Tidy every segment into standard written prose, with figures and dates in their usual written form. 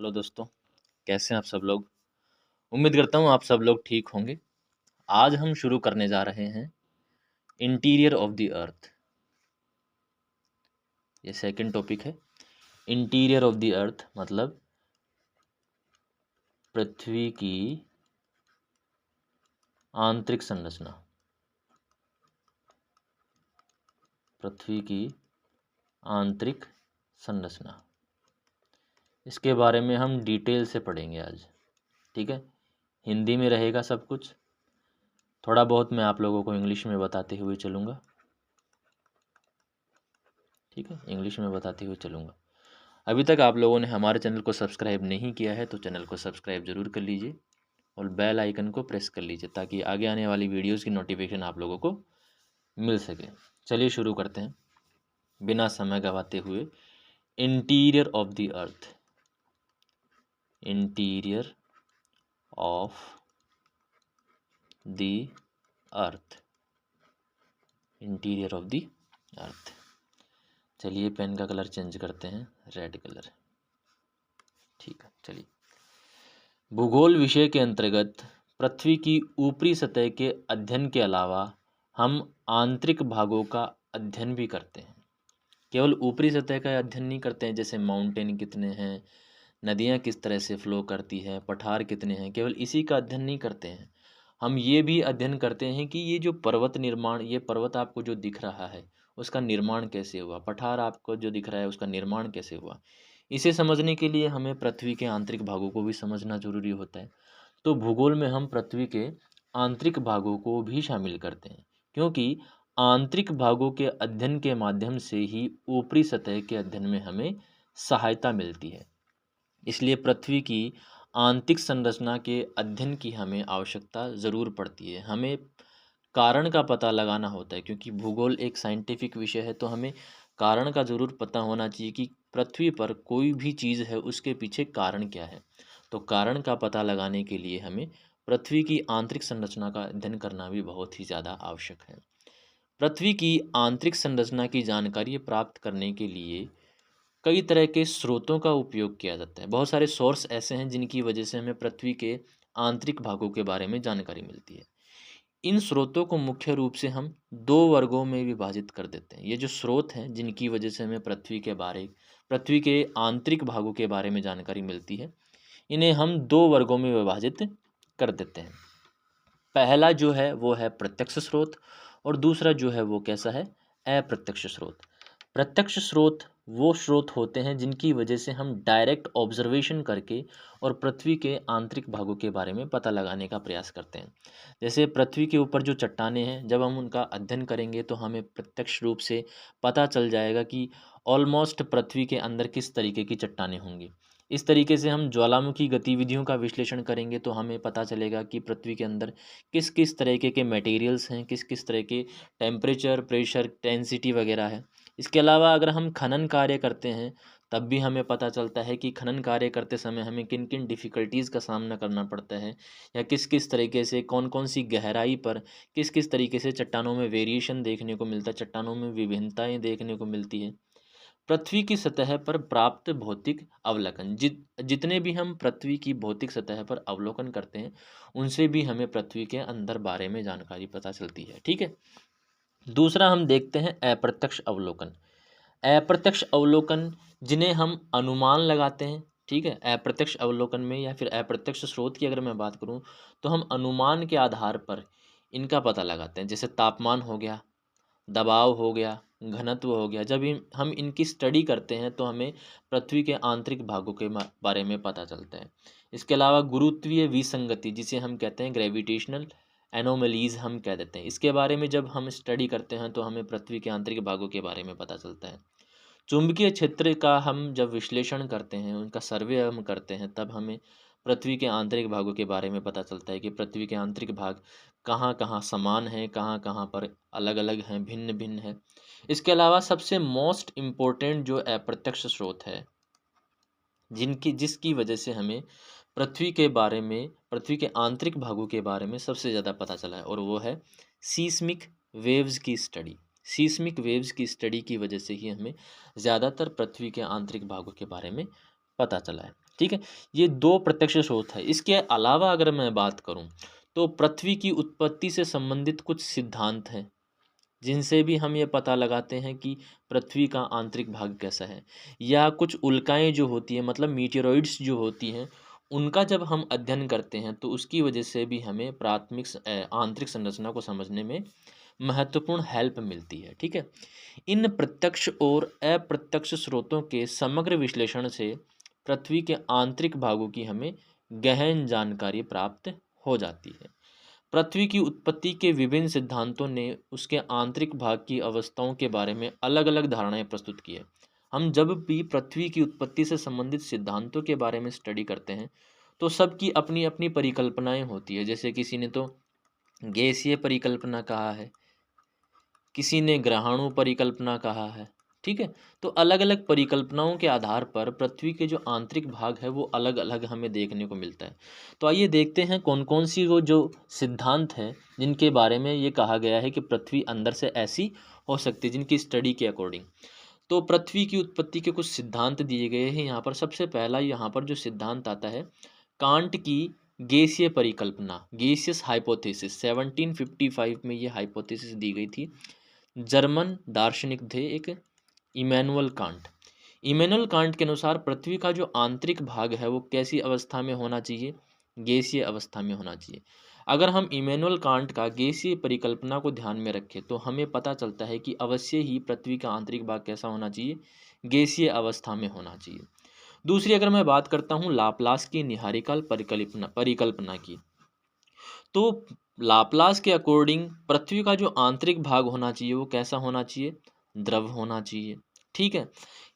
Hello दोस्तों, कैसे हैं आप सब लोग। उम्मीद करता हूँ आप सब लोग ठीक होंगे। आज हम शुरू करने जा रहे हैं इंटीरियर ऑफ द अर्थ। ये सेकंड टॉपिक है। इंटीरियर ऑफ द अर्थ मतलब पृथ्वी की आंतरिक संरचना। पृथ्वी की आंतरिक संरचना, इसके बारे में हम डिटेल से पढ़ेंगे आज। ठीक है, हिंदी में रहेगा सब कुछ, थोड़ा बहुत मैं आप लोगों को इंग्लिश में बताते हुए चलूँगा। ठीक है, इंग्लिश में बताते हुए चलूँगा। अभी तक आप लोगों ने हमारे चैनल को सब्सक्राइब नहीं किया है तो चैनल को सब्सक्राइब ज़रूर कर लीजिए और बेल आइकन को प्रेस कर लीजिए ताकि आगे आने वाली वीडियोस की नोटिफिकेशन आप लोगों को मिल सके। चलिए शुरू करते हैं बिना समय गवाते हुए। Interior of the earth. Interior of the earth. Interior of the earth. चलिए पेन का कलर चेंज करते हैं, रेड कलर। ठीक है, चलिए। भूगोल विषय के अंतर्गत पृथ्वी की ऊपरी सतह के अध्ययन के अलावा हम आंतरिक भागों का अध्ययन भी करते हैं। केवल ऊपरी सतह का अध्ययन नहीं करते हैं, जैसे माउंटेन कितने हैं, नदियाँ किस तरह से फ्लो करती है, पठार कितने हैं, केवल इसी का अध्ययन नहीं करते हैं। हम ये भी अध्ययन करते हैं कि ये जो पर्वत निर्माण, ये पर्वत आपको जो दिख रहा है उसका निर्माण कैसे हुआ, पठार आपको जो दिख रहा है उसका निर्माण कैसे हुआ। इसे समझने के लिए हमें पृथ्वी के आंतरिक भागों को भी समझना जरूरी होता है। तो भूगोल में हम पृथ्वी के आंतरिक भागों को भी शामिल करते हैं, क्योंकि आंतरिक भागों के अध्ययन के माध्यम से ही ऊपरी सतह के अध्ययन में हमें सहायता मिलती है। इसलिए पृथ्वी की आंतरिक संरचना के अध्ययन की हमें आवश्यकता ज़रूर पड़ती है। हमें कारण का पता लगाना होता है, क्योंकि भूगोल एक साइंटिफिक विषय है, तो हमें कारण का ज़रूर पता होना चाहिए कि पृथ्वी पर कोई भी चीज़ है उसके पीछे कारण क्या है। तो कारण का पता लगाने के लिए हमें पृथ्वी की आंतरिक संरचना का अध्ययन करना भी बहुत ही ज़्यादा आवश्यक है। पृथ्वी की आंतरिक संरचना की जानकारी प्राप्त करने के लिए कई तरह के स्रोतों का उपयोग किया जाता है। बहुत सारे सोर्स ऐसे हैं जिनकी वजह से हमें पृथ्वी के आंतरिक भागों के बारे में जानकारी मिलती है। इन स्रोतों को मुख्य रूप से हम दो वर्गों में विभाजित कर देते हैं। ये जो स्रोत हैं जिनकी वजह से हमें पृथ्वी के आंतरिक भागों के बारे में जानकारी मिलती है, इन्हें हम दो वर्गों में विभाजित कर देते हैं। पहला जो है वो है प्रत्यक्ष स्रोत और दूसरा जो है वो कैसा है, अप्रत्यक्ष स्रोत। प्रत्यक्ष स्रोत वो स्रोत होते हैं जिनकी वजह से हम डायरेक्ट ऑब्जर्वेशन करके और पृथ्वी के आंतरिक भागों के बारे में पता लगाने का प्रयास करते हैं। जैसे पृथ्वी के ऊपर जो चट्टानें हैं, जब हम उनका अध्ययन करेंगे तो हमें प्रत्यक्ष रूप से पता चल जाएगा कि ऑलमोस्ट पृथ्वी के अंदर किस तरीके की चट्टानें होंगी। इस तरीके से हम ज्वालामुखी गतिविधियों का विश्लेषण करेंगे तो हमें पता चलेगा कि पृथ्वी के अंदर किस किस तरीके के मटेरियल्स हैं, किस किस तरह के टेम्परेचर, प्रेशर, डेंसिटी वगैरह है। इसके अलावा अगर हम खनन कार्य करते हैं तब भी हमें पता चलता है कि खनन कार्य करते समय हमें किन किन डिफ़िकल्टीज़ का सामना करना पड़ता है, या किस किस तरीके से कौन कौन सी गहराई पर किस किस तरीके से चट्टानों में वेरिएशन देखने को मिलता है, चट्टानों में विभिन्नताएं देखने को मिलती है। पृथ्वी की सतह पर प्राप्त भौतिक अवलोकन, जितने भी हम पृथ्वी की भौतिक सतह पर अवलोकन करते हैं उनसे भी हमें पृथ्वी के अंदर बारे में जानकारी पता चलती है। ठीक है, दूसरा हम देखते हैं अप्रत्यक्ष अवलोकन। अप्रत्यक्ष अवलोकन जिन्हें हम अनुमान लगाते हैं। ठीक है, अप्रत्यक्ष अवलोकन में या फिर अप्रत्यक्ष स्रोत की अगर मैं बात करूं तो हम अनुमान के आधार पर इनका पता लगाते हैं। जैसे तापमान हो गया, दबाव हो गया, घनत्व हो गया। जब हम इनकी स्टडी करते हैं तो हमें पृथ्वी के आंतरिक भागों के बारे में पता चलता है। इसके अलावा गुरुत्वीय विसंगति, जिसे हम कहते हैं ग्रेविटेशनल एनोमलीज हम कह देते हैं, इसके बारे में जब हम स्टडी करते हैं तो हमें पृथ्वी के आंतरिक भागों के बारे में पता चलता है। चुंबकीय क्षेत्र का हम जब विश्लेषण करते हैं, उनका सर्वे हम करते हैं, तब हमें पृथ्वी के आंतरिक भागों के बारे में पता चलता है कि पृथ्वी के आंतरिक भाग कहाँ कहाँ समान हैं, कहाँ कहाँ पर अलग अलग हैं, भिन्न भिन्न है। इसके अलावा सबसे मोस्ट इम्पोर्टेंट जो अप्रत्यक्ष स्रोत है जिसकी वजह से हमें पृथ्वी के आंतरिक भागों के बारे में सबसे ज़्यादा पता चला है, और वो है सीस्मिक वेव्स की स्टडी। सीस्मिक वेव्स की स्टडी की वजह से ही हमें ज़्यादातर पृथ्वी के आंतरिक भागों के बारे में पता चला है। ठीक है, ये दो प्रत्यक्ष स्रोत है। इसके अलावा अगर मैं बात करूं तो पृथ्वी की उत्पत्ति से संबंधित कुछ सिद्धांत हैं जिनसे भी हम ये पता लगाते हैं कि पृथ्वी का आंतरिक भाग कैसा है, या कुछ उल्काएं जो होती हैं मतलब मीटेरॉइड्स जो होती हैं उनका जब हम अध्ययन करते हैं तो उसकी वजह से भी हमें आंतरिक संरचना को समझने में महत्वपूर्ण हेल्प मिलती है। ठीक है, इन प्रत्यक्ष और अप्रत्यक्ष स्रोतों के समग्र विश्लेषण से पृथ्वी के आंतरिक भागों की हमें गहन जानकारी प्राप्त हो जाती है। पृथ्वी की उत्पत्ति के विभिन्न सिद्धांतों ने उसके आंतरिक भाग की अवस्थाओं के बारे में अलग अलग धारणाएं प्रस्तुत की है। हम जब भी पृथ्वी की उत्पत्ति से संबंधित सिद्धांतों के बारे में स्टडी करते हैं तो सबकी अपनी अपनी परिकल्पनाएं होती है। जैसे किसी ने तो गैसीय परिकल्पना कहा है, किसी ने ग्रहाणु परिकल्पना कहा है। ठीक है, तो अलग अलग परिकल्पनाओं के आधार पर पृथ्वी के जो आंतरिक भाग है वो अलग अलग हमें देखने को मिलता है। तो आइए देखते हैं कौन कौन सी वो जो सिद्धांत हैं जिनके बारे में ये कहा गया है कि पृथ्वी अंदर से ऐसी हो सकती है, जिनकी स्टडी के अकॉर्डिंग। तो पृथ्वी की उत्पत्ति के कुछ सिद्धांत दिए गए हैं यहाँ पर। सबसे पहला यहाँ पर जो सिद्धांत आता है कांट की गैसीय परिकल्पना, गैसियस हाइपोथेसिस। 1755 में ये हाइपोथेसिस दी गई थी। जर्मन दार्शनिक थे एक इमैनुअल कांट। इमैनुअल कांट के अनुसार पृथ्वी का जो आंतरिक भाग है वो कैसी अवस्था में होना चाहिए, गैसीय अवस्था में होना चाहिए। अगर हम इमैनुअल कांट का गैसीय परिकल्पना को ध्यान में रखें तो हमें पता चलता है कि अवश्य ही पृथ्वी का आंतरिक भाग कैसा होना चाहिए, गैसीय अवस्था में होना चाहिए। दूसरी अगर मैं बात करता हूँ लाप्लास की निहारिकाल परिकल्पना की, तो लाप्लास के अकॉर्डिंग पृथ्वी का जो आंतरिक भाग होना चाहिए वो कैसा होना चाहिए, द्रव होना चाहिए। ठीक है,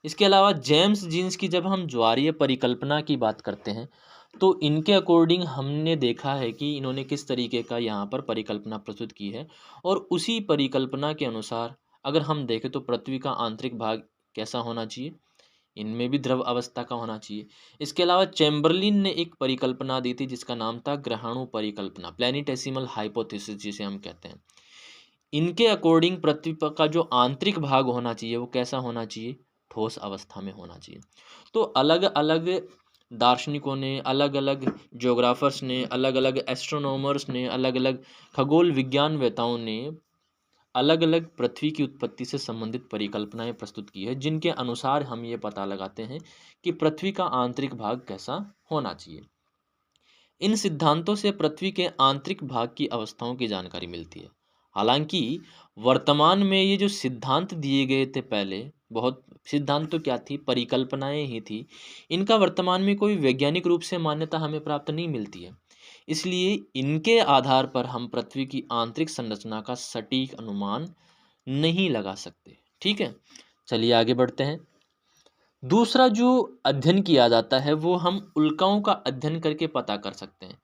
इसके अलावा जेम्स जीन्स की जब हम ज्वारीय परिकल्पना की बात करते हैं तो इनके अकॉर्डिंग हमने देखा है कि इन्होंने किस तरीके का यहाँ पर परिकल्पना प्रस्तुत की है, और उसी परिकल्पना के अनुसार अगर हम देखें तो पृथ्वी का आंतरिक भाग कैसा होना चाहिए, इनमें भी द्रव अवस्था का होना चाहिए। इसके अलावा चैम्बरलिन ने एक परिकल्पना दी थी जिसका नाम था ग्रहाणु परिकल्पना, प्लैनेटेसिमल हाइपोथेसिस जिसे हम कहते हैं। इनके अकॉर्डिंग पृथ्वी का जो आंतरिक भाग होना चाहिए वो कैसा होना चाहिए, ठोस अवस्था में होना चाहिए। तो अलग अलग दार्शनिकों ने, अलग अलग ज्योग्राफर्स ने, अलग अलग एस्ट्रोनॉमर्स ने, अलग अलग खगोल विज्ञानवेताओं ने अलग अलग पृथ्वी की उत्पत्ति से संबंधित परिकल्पनाएं प्रस्तुत की है, जिनके अनुसार हम ये पता लगाते हैं कि पृथ्वी का आंतरिक भाग कैसा होना चाहिए। इन सिद्धांतों से पृथ्वी के आंतरिक भाग की अवस्थाओं की जानकारी मिलती है। हालांकि वर्तमान में ये जो सिद्धांत दिए गए थे पहले, बहुत सिद्धांत तो क्या थी, परिकल्पनाएं ही थी, इनका वर्तमान में कोई वैज्ञानिक रूप से मान्यता हमें प्राप्त नहीं मिलती है। इसलिए इनके आधार पर हम पृथ्वी की आंतरिक संरचना का सटीक अनुमान नहीं लगा सकते। ठीक है, चलिए आगे बढ़ते हैं। दूसरा जो अध्ययन किया जाता है वो हम उल्काओं का अध्ययन करके पता कर सकते हैं।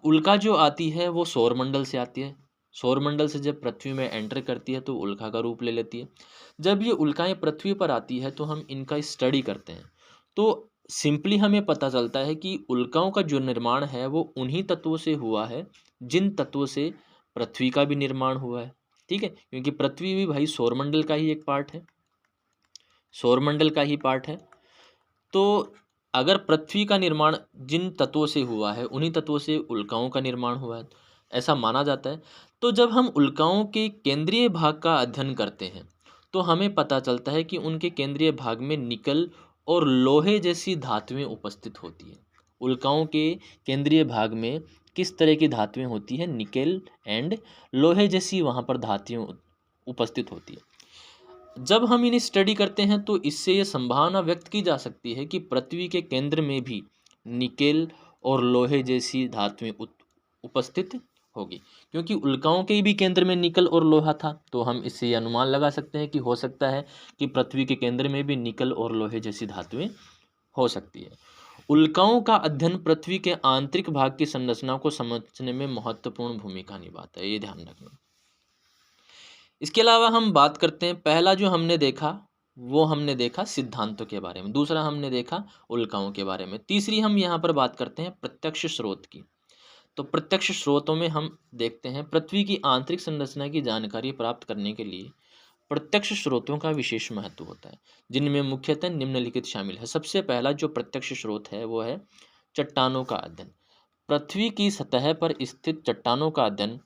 उल्का जो आती है वो सौरमंडल से आती है। सौरमंडल से जब पृथ्वी में एंटर करती है तो उल्का का रूप ले लेती है। जब ये उल्काएं पृथ्वी पर आती है तो हम इनका स्टडी करते हैं तो सिंपली हमें पता चलता है कि उल्काओं का जो निर्माण है वो उन्हीं तत्वों से हुआ है जिन तत्वों से पृथ्वी का भी निर्माण हुआ है। ठीक है, क्योंकि पृथ्वी भी भाई सौरमंडल का ही एक पार्ट है, सौरमंडल का ही पार्ट है। तो अगर पृथ्वी का निर्माण जिन तत्वों से हुआ है उन्हीं तत्वों से उल्काओं का निर्माण हुआ है, ऐसा माना जाता है। तो जब हम उल्काओं के केंद्रीय भाग का अध्ययन करते हैं तो हमें पता चलता है कि उनके केंद्रीय भाग में निकल और लोहे जैसी धातुएं उपस्थित होती हैं। उल्काओं के केंद्रीय भाग में किस तरह की धातुएं होती हैं, निकेल एंड लोहे जैसी वहाँ पर धातुएं उपस्थित होती है। जब हम इन्हें स्टडी करते हैं तो इससे ये संभावना व्यक्त की जा सकती है कि पृथ्वी के केंद्र में भी निकेल और लोहे जैसी धातुएं उपस्थित होगी। क्योंकि उल्काओं के भी केंद्र में निकल और लोहा था तो हम इससे ये अनुमान लगा सकते हैं कि हो सकता है कि पृथ्वी के केंद्र में भी निकल और लोहे जैसी धातुएं हो सकती है। उल्काओं का अध्ययन पृथ्वी के आंतरिक भाग की संरचना को समझने में महत्वपूर्ण भूमिका निभाता है, ये ध्यान रखना। इसके अलावा हम बात करते हैं, पहला जो हमने देखा वो हमने देखा सिद्धांतों के बारे में, दूसरा हमने देखा उल्काओं के बारे में, तीसरी हम यहाँ पर बात करते हैं प्रत्यक्ष स्रोत की। तो प्रत्यक्ष स्रोतों में हम देखते हैं पृथ्वी की आंतरिक संरचना की जानकारी प्राप्त करने के लिए प्रत्यक्ष स्रोतों का विशेष महत्व होता है, जिनमें मुख्यतः निम्नलिखित शामिल है। सबसे पहला जो प्रत्यक्ष स्रोत है वो है चट्टानों का अध्ययन। पृथ्वी की सतह पर स्थित चट्टानों का अध्ययन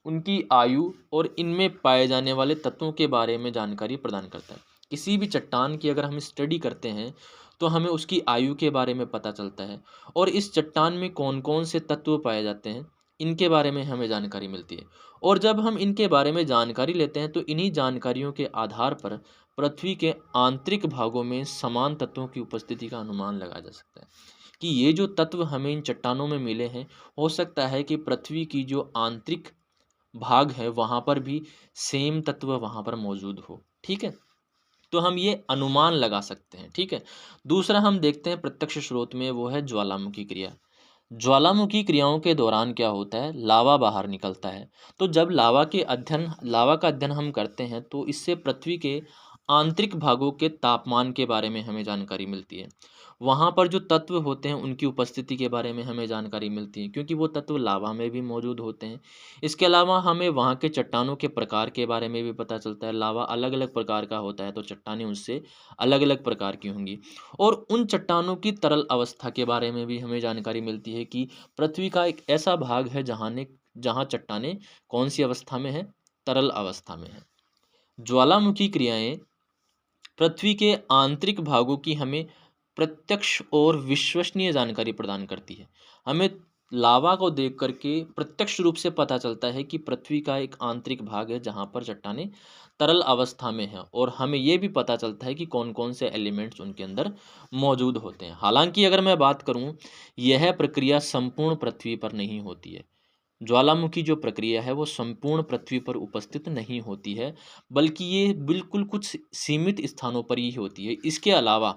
उनकी आयु और इनमें पाए जाने वाले तत्वों के बारे में जानकारी प्रदान करता है। किसी भी चट्टान की अगर हम स्टडी करते हैं तो हमें उसकी आयु के बारे में पता चलता है और इस चट्टान में कौन कौन से तत्व पाए जाते हैं इनके बारे में हमें जानकारी मिलती है। और जब हम इनके बारे में जानकारी लेते हैं तो इन्हीं जानकारियों के आधार पर पृथ्वी के आंतरिक भागों में समान तत्वों की उपस्थिति का अनुमान लगाया जा सकता है कि ये जो तत्व हमें इन चट्टानों में मिले हैं, हो सकता है कि पृथ्वी की जो आंतरिक भाग है वहाँ पर भी सेम तत्व वहाँ पर मौजूद हो। ठीक है, तो हम ये अनुमान लगा सकते हैं। ठीक है, दूसरा हम देखते हैं प्रत्यक्ष स्रोत में, वो है ज्वालामुखी क्रिया। ज्वालामुखी क्रियाओं के दौरान क्या होता है, लावा बाहर निकलता है। तो जब लावा का अध्ययन हम करते हैं तो इससे पृथ्वी के आंतरिक भागों के तापमान के बारे में हमें जानकारी मिलती है। वहाँ पर जो तत्व होते हैं उनकी उपस्थिति के बारे में हमें जानकारी मिलती है, क्योंकि वो तत्व लावा में भी मौजूद होते हैं। इसके अलावा हमें वहाँ के चट्टानों के प्रकार के बारे में भी पता चलता है। लावा अलग अलग प्रकार का होता है तो चट्टानें उससे अलग अलग प्रकार की होंगी। और उन चट्टानों की तरल अवस्था के बारे में भी हमें जानकारी मिलती है कि पृथ्वी का एक ऐसा भाग है जहाँ चट्टानें कौन सी अवस्था में है, तरल अवस्था में है। ज्वालामुखी क्रियाएं पृथ्वी के आंतरिक भागों की हमें प्रत्यक्ष और विश्वसनीय जानकारी प्रदान करती है। हमें लावा को देख करके प्रत्यक्ष रूप से पता चलता है कि पृथ्वी का एक आंतरिक भाग है जहाँ पर चट्टानें तरल अवस्था में है, और हमें ये भी पता चलता है कि कौन कौन से एलिमेंट्स उनके अंदर मौजूद होते हैं। हालांकि अगर मैं बात करूँ, यह प्रक्रिया संपूर्ण पृथ्वी पर नहीं होती है। ज्वालामुखी जो प्रक्रिया है वो संपूर्ण पृथ्वी पर उपस्थित नहीं होती है, बल्कि ये बिल्कुल कुछ सीमित स्थानों पर ही होती है। इसके अलावा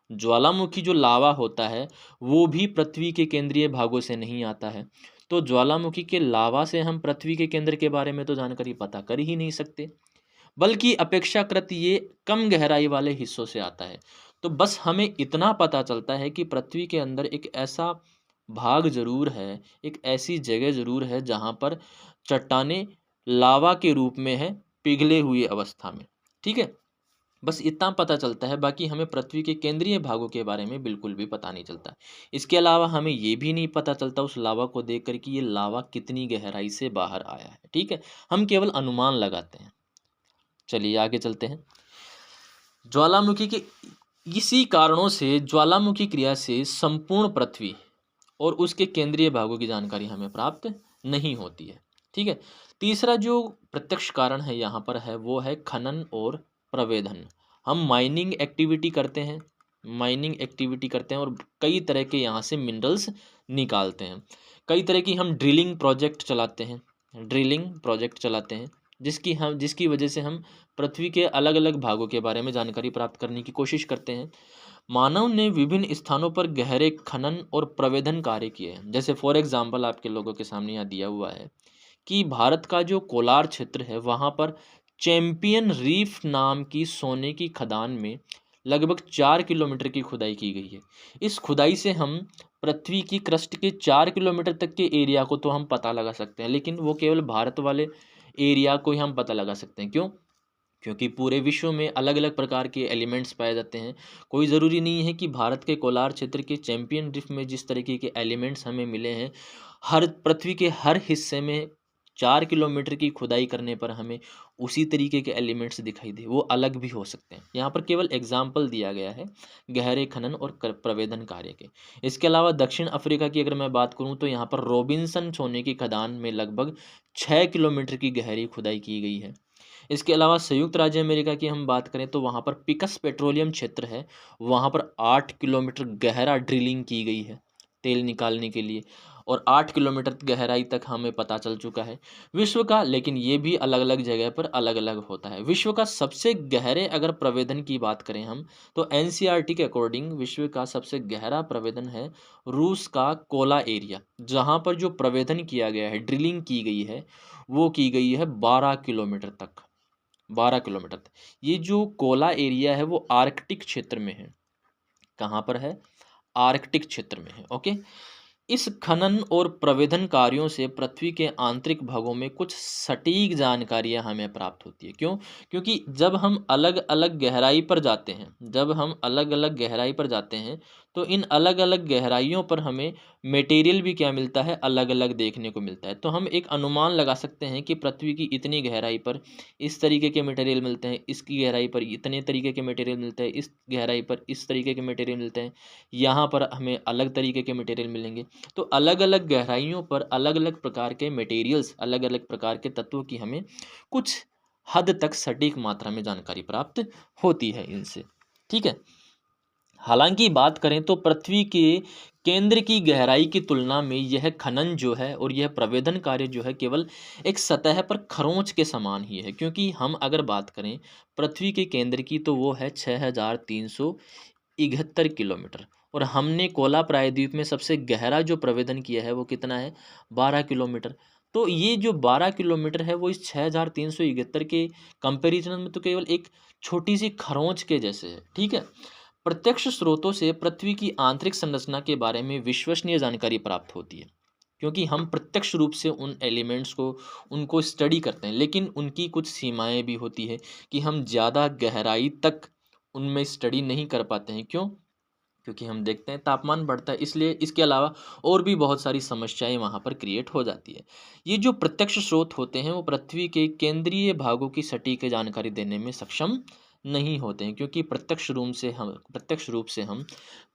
ज्वालामुखी जो लावा होता है वो भी पृथ्वी के केंद्रीय भागों से नहीं आता है। तो ज्वालामुखी के लावा से हम पृथ्वी के केंद्र के बारे में तो जानकारी पता कर ही नहीं सकते, बल्कि अपेक्षाकृत ये कम गहराई वाले हिस्सों से आता है। तो बस हमें इतना पता चलता है कि पृथ्वी के अंदर एक ऐसा भाग ज़रूर है, एक ऐसी जगह ज़रूर है जहाँ पर चट्टानें लावा के रूप में है, पिघले हुई अवस्था में। ठीक है, बस इतना पता चलता है, बाकी हमें पृथ्वी के केंद्रीय भागों के बारे में बिल्कुल भी पता नहीं चलता। इसके अलावा हमें ये भी नहीं पता चलता उस लावा को देख कर कि ये लावा कितनी गहराई से बाहर आया है। ठीक है, हम केवल अनुमान लगाते हैं। चलिए आगे चलते हैं। ज्वालामुखी के इसी कारणों से ज्वालामुखी क्रिया से संपूर्ण पृथ्वी और उसके केंद्रीय भागों की जानकारी हमें प्राप्त नहीं होती है। ठीक है, तीसरा जो प्रत्यक्ष कारण है यहाँ पर है वो है खनन और प्रवेधन। हम माइनिंग एक्टिविटी करते हैं और कई तरह के यहाँ से मिनरल्स निकालते हैं। कई तरह की हम ड्रिलिंग प्रोजेक्ट चलाते हैं जिसकी वजह से हम पृथ्वी के अलग अलग भागों के बारे में जानकारी प्राप्त करने की कोशिश करते हैं। मानव ने विभिन्न स्थानों पर गहरे खनन और प्रवेधन कार्य किए हैं। जैसे फॉर एग्जांपल आपके लोगों के सामने यहाँ दिया हुआ है कि भारत का जो कोलार क्षेत्र है वहाँ पर चैंपियन रीफ नाम की सोने की खदान में लगभग 4 किलोमीटर की खुदाई की गई है। इस खुदाई से हम पृथ्वी की क्रस्ट के 4 किलोमीटर तक के एरिया को तो हम पता लगा सकते हैं, लेकिन वो केवल भारत वाले एरिया को ही हम पता लगा सकते हैं। क्यों? क्योंकि पूरे विश्व में अलग अलग प्रकार के एलिमेंट्स पाए जाते हैं। कोई ज़रूरी नहीं है कि भारत के कोलार क्षेत्र के चैंपियन ड्रिफ्ट में जिस तरीके के एलिमेंट्स हमें मिले हैं, हर पृथ्वी के हर हिस्से में 4 किलोमीटर की खुदाई करने पर हमें उसी तरीके के एलिमेंट्स दिखाई दे, वो अलग भी हो सकते हैं। यहाँ पर केवल एग्जाम्पल दिया गया है गहरे खनन और प्रवेधन कार्य के। इसके अलावा दक्षिण अफ्रीका की अगर मैं बात करूँ तो यहाँ पर रॉबिन्सन सोने की खदान में लगभग 6 किलोमीटर की गहरी खुदाई की गई है। इसके अलावा संयुक्त राज्य अमेरिका की हम बात करें तो वहाँ पर पिकस पेट्रोलियम क्षेत्र है, वहाँ पर 8 किलोमीटर गहरा ड्रिलिंग की गई है तेल निकालने के लिए, और 8 किलोमीटर गहराई तक हमें पता चल चुका है विश्व का। लेकिन ये भी अलग अलग जगह पर अलग अलग होता है। विश्व का सबसे गहरे अगर प्रवेधन की बात करें हम तो एनसीईआरटी के अकॉर्डिंग विश्व का सबसे गहरा प्रवेधन है रूस का कोला एरिया, जहाँ पर जो प्रवेधन किया गया है, ड्रिलिंग की गई है, वो की गई है 12 किलोमीटर तक। 12 किलोमीटर तक। ये जो कोला एरिया है वो आर्कटिक क्षेत्र में है। कहाँ पर है? आर्कटिक क्षेत्र में है। ओके, इस खनन और प्रवेधन कार्यों से पृथ्वी के आंतरिक भागों में कुछ सटीक जानकारियां हमें प्राप्त होती है। क्यों? क्योंकि जब हम अलग अलग गहराई पर जाते हैं, तो इन अलग अलग गहराइयों पर हमें मटेरियल भी क्या मिलता है, अलग अलग देखने को मिलता है। तो हम एक अनुमान लगा सकते हैं कि पृथ्वी की इतनी गहराई पर इस तरीके के मटेरियल मिलते हैं, इसकी गहराई पर इतने तरीके के मटेरियल मिलते हैं, इस गहराई पर इस तरीके के मटेरियल मिलते हैं, यहाँ पर हमें अलग तरीके के मटेरियल मिलेंगे। तो अलग अलग गहराइयों पर अलग अलग प्रकार के मटेरियल्स, अलग अलग प्रकार के तत्वों की हमें कुछ हद तक सटीक मात्रा में जानकारी प्राप्त होती है इनसे। ठीक है। हालांकि बात करें तो पृथ्वी के केंद्र की गहराई की तुलना में यह खनन जो है और यह प्रवेधन कार्य जो है केवल एक सतह पर खरोंच के समान ही है। क्योंकि हम अगर बात करें पृथ्वी के केंद्र की तो वो है 6371 किलोमीटर, और हमने कोला प्रायद्वीप में सबसे गहरा जो प्रवेदन किया है वो कितना है, 12 किलोमीटर। तो ये जो 12 किलोमीटर है वो इस 6371 के कंपेरिजन में तो केवल एक छोटी सी खरोंच के जैसे है। ठीक है। प्रत्यक्ष स्रोतों से पृथ्वी की आंतरिक संरचना के बारे में विश्वसनीय जानकारी प्राप्त होती है, क्योंकि हम प्रत्यक्ष रूप से उन एलिमेंट्स को उनको स्टडी करते हैं, लेकिन उनकी कुछ सीमाएं भी होती है कि हम ज़्यादा गहराई तक उनमें स्टडी नहीं कर पाते हैं। क्यों? क्योंकि हम देखते हैं तापमान बढ़ता है, इसलिए इसके अलावा और भी बहुत सारी समस्याएं वहाँ पर क्रिएट हो जाती है। ये जो प्रत्यक्ष स्रोत होते हैं वो पृथ्वी के केंद्रीय भागों की सटीक जानकारी देने में सक्षम नहीं होते हैं, क्योंकि प्रत्यक्ष रूप से हम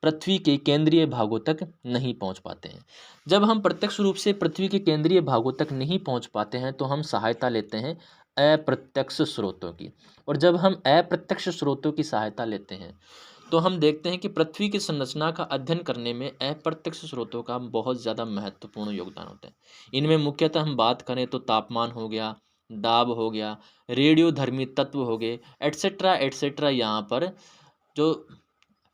पृथ्वी के केंद्रीय भागों तक नहीं पहुंच पाते हैं। जब हम प्रत्यक्ष रूप से पृथ्वी के केंद्रीय भागों तक नहीं पहुंच पाते हैं तो हम सहायता लेते हैं अप्रत्यक्ष स्रोतों की। और जब हम अप्रत्यक्ष स्रोतों की सहायता लेते हैं तो हम देखते हैं कि पृथ्वी की संरचना का अध्ययन करने में अप्रत्यक्ष स्रोतों का बहुत ज़्यादा महत्वपूर्ण योगदान होता है। इनमें मुख्यतः हम बात करें तो तापमान हो गया, दाब हो गया, रेडियोधर्मी तत्व हो गए, एट्सेट्रा एट्सेट्रा। यहाँ पर जो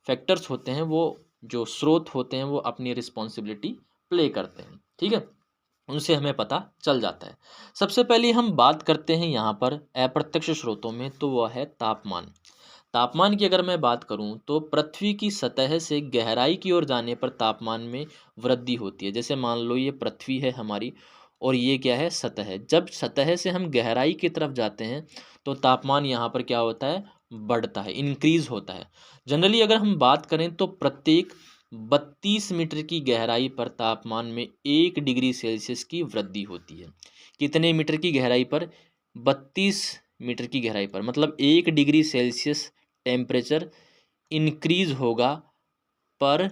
फैक्टर्स होते हैं, वो जो स्रोत होते हैं वो अपनी रिस्पॉन्सिबिलिटी प्ले करते हैं। ठीक है। उनसे हमें पता चल जाता है। सबसे पहले हम बात करते हैं यहाँ पर अप्रत्यक्ष स्रोतों में, तो वह है तापमान। तापमान की अगर मैं बात करूं तो पृथ्वी की सतह से गहराई की ओर जाने पर तापमान में वृद्धि होती है। जैसे मान लो ये पृथ्वी है हमारी और ये क्या है, सतह है। जब सतह से हम गहराई की तरफ जाते हैं तो तापमान यहाँ पर क्या होता है, बढ़ता है, इंक्रीज होता है। जनरली अगर हम बात करें तो प्रत्येक 32 मीटर की गहराई पर तापमान में 1 डिग्री सेल्सियस की वृद्धि होती है। कितने मीटर की गहराई पर? 32 मीटर की गहराई पर, मतलब 1 डिग्री सेल्सियस टेम्परेचर इंक्रीज होगा पर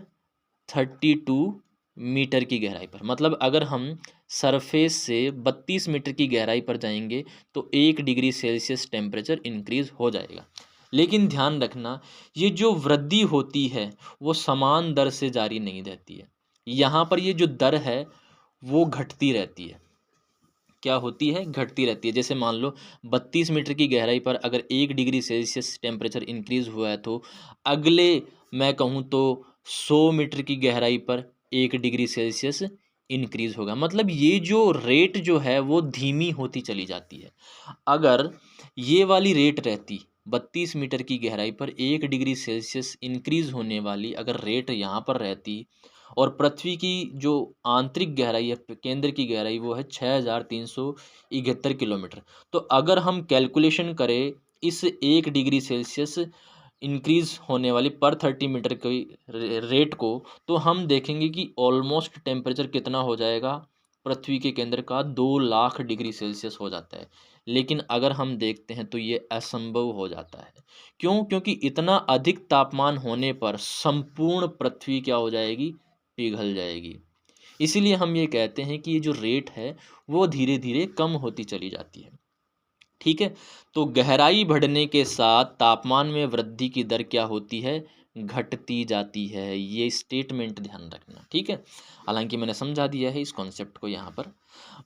32 मीटर की गहराई पर। मतलब अगर हम सरफेस से 32 मीटर की गहराई पर जाएंगे तो 1 डिग्री सेल्सियस टेम्परेचर इंक्रीज हो जाएगा। लेकिन ध्यान रखना, ये जो वृद्धि होती है वो समान दर से जारी नहीं रहती है। यहाँ पर ये जो दर है वो घटती रहती है। क्या होती है? घटती रहती है। जैसे मान लो 32 मीटर की गहराई पर अगर 1 डिग्री सेल्सियस टेम्परेचर इंक्रीज हुआ है तो अगले, मैं कहूँ तो 100 मीटर की गहराई पर 1 डिग्री सेल्सियस इंक्रीज होगा। मतलब ये जो रेट जो है वो धीमी होती चली जाती है। अगर ये वाली रेट रहती, 32 मीटर की गहराई पर 1 डिग्री सेल्सियस इंक्रीज होने वाली अगर रेट यहाँ पर रहती, और पृथ्वी की जो आंतरिक गहराई है, केंद्र की गहराई, वो है 6371 किलोमीटर। तो अगर हम कैलकुलेशन करें इस 1 डिग्री सेल्सियस इंक्रीज होने वाली पर 30 मीटर की रेट को, तो हम देखेंगे कि ऑलमोस्ट टेम्परेचर कितना हो जाएगा, पृथ्वी के केंद्र का 2 लाख डिग्री सेल्सियस हो जाता है। लेकिन अगर हम देखते हैं तो ये असंभव हो जाता है। क्यों? क्योंकि इतना अधिक तापमान होने पर संपूर्ण पृथ्वी क्या हो जाएगी, पिघल जाएगी। इसीलिए हम ये कहते हैं कि ये जो रेट है वो धीरे धीरे कम होती चली जाती है। ठीक है। तो गहराई बढ़ने के साथ तापमान में वृद्धि की दर क्या होती है, घटती जाती है। ये स्टेटमेंट ध्यान रखना। ठीक है। हालांकि मैंने समझा दिया है इस कॉन्सेप्ट को। यहाँ पर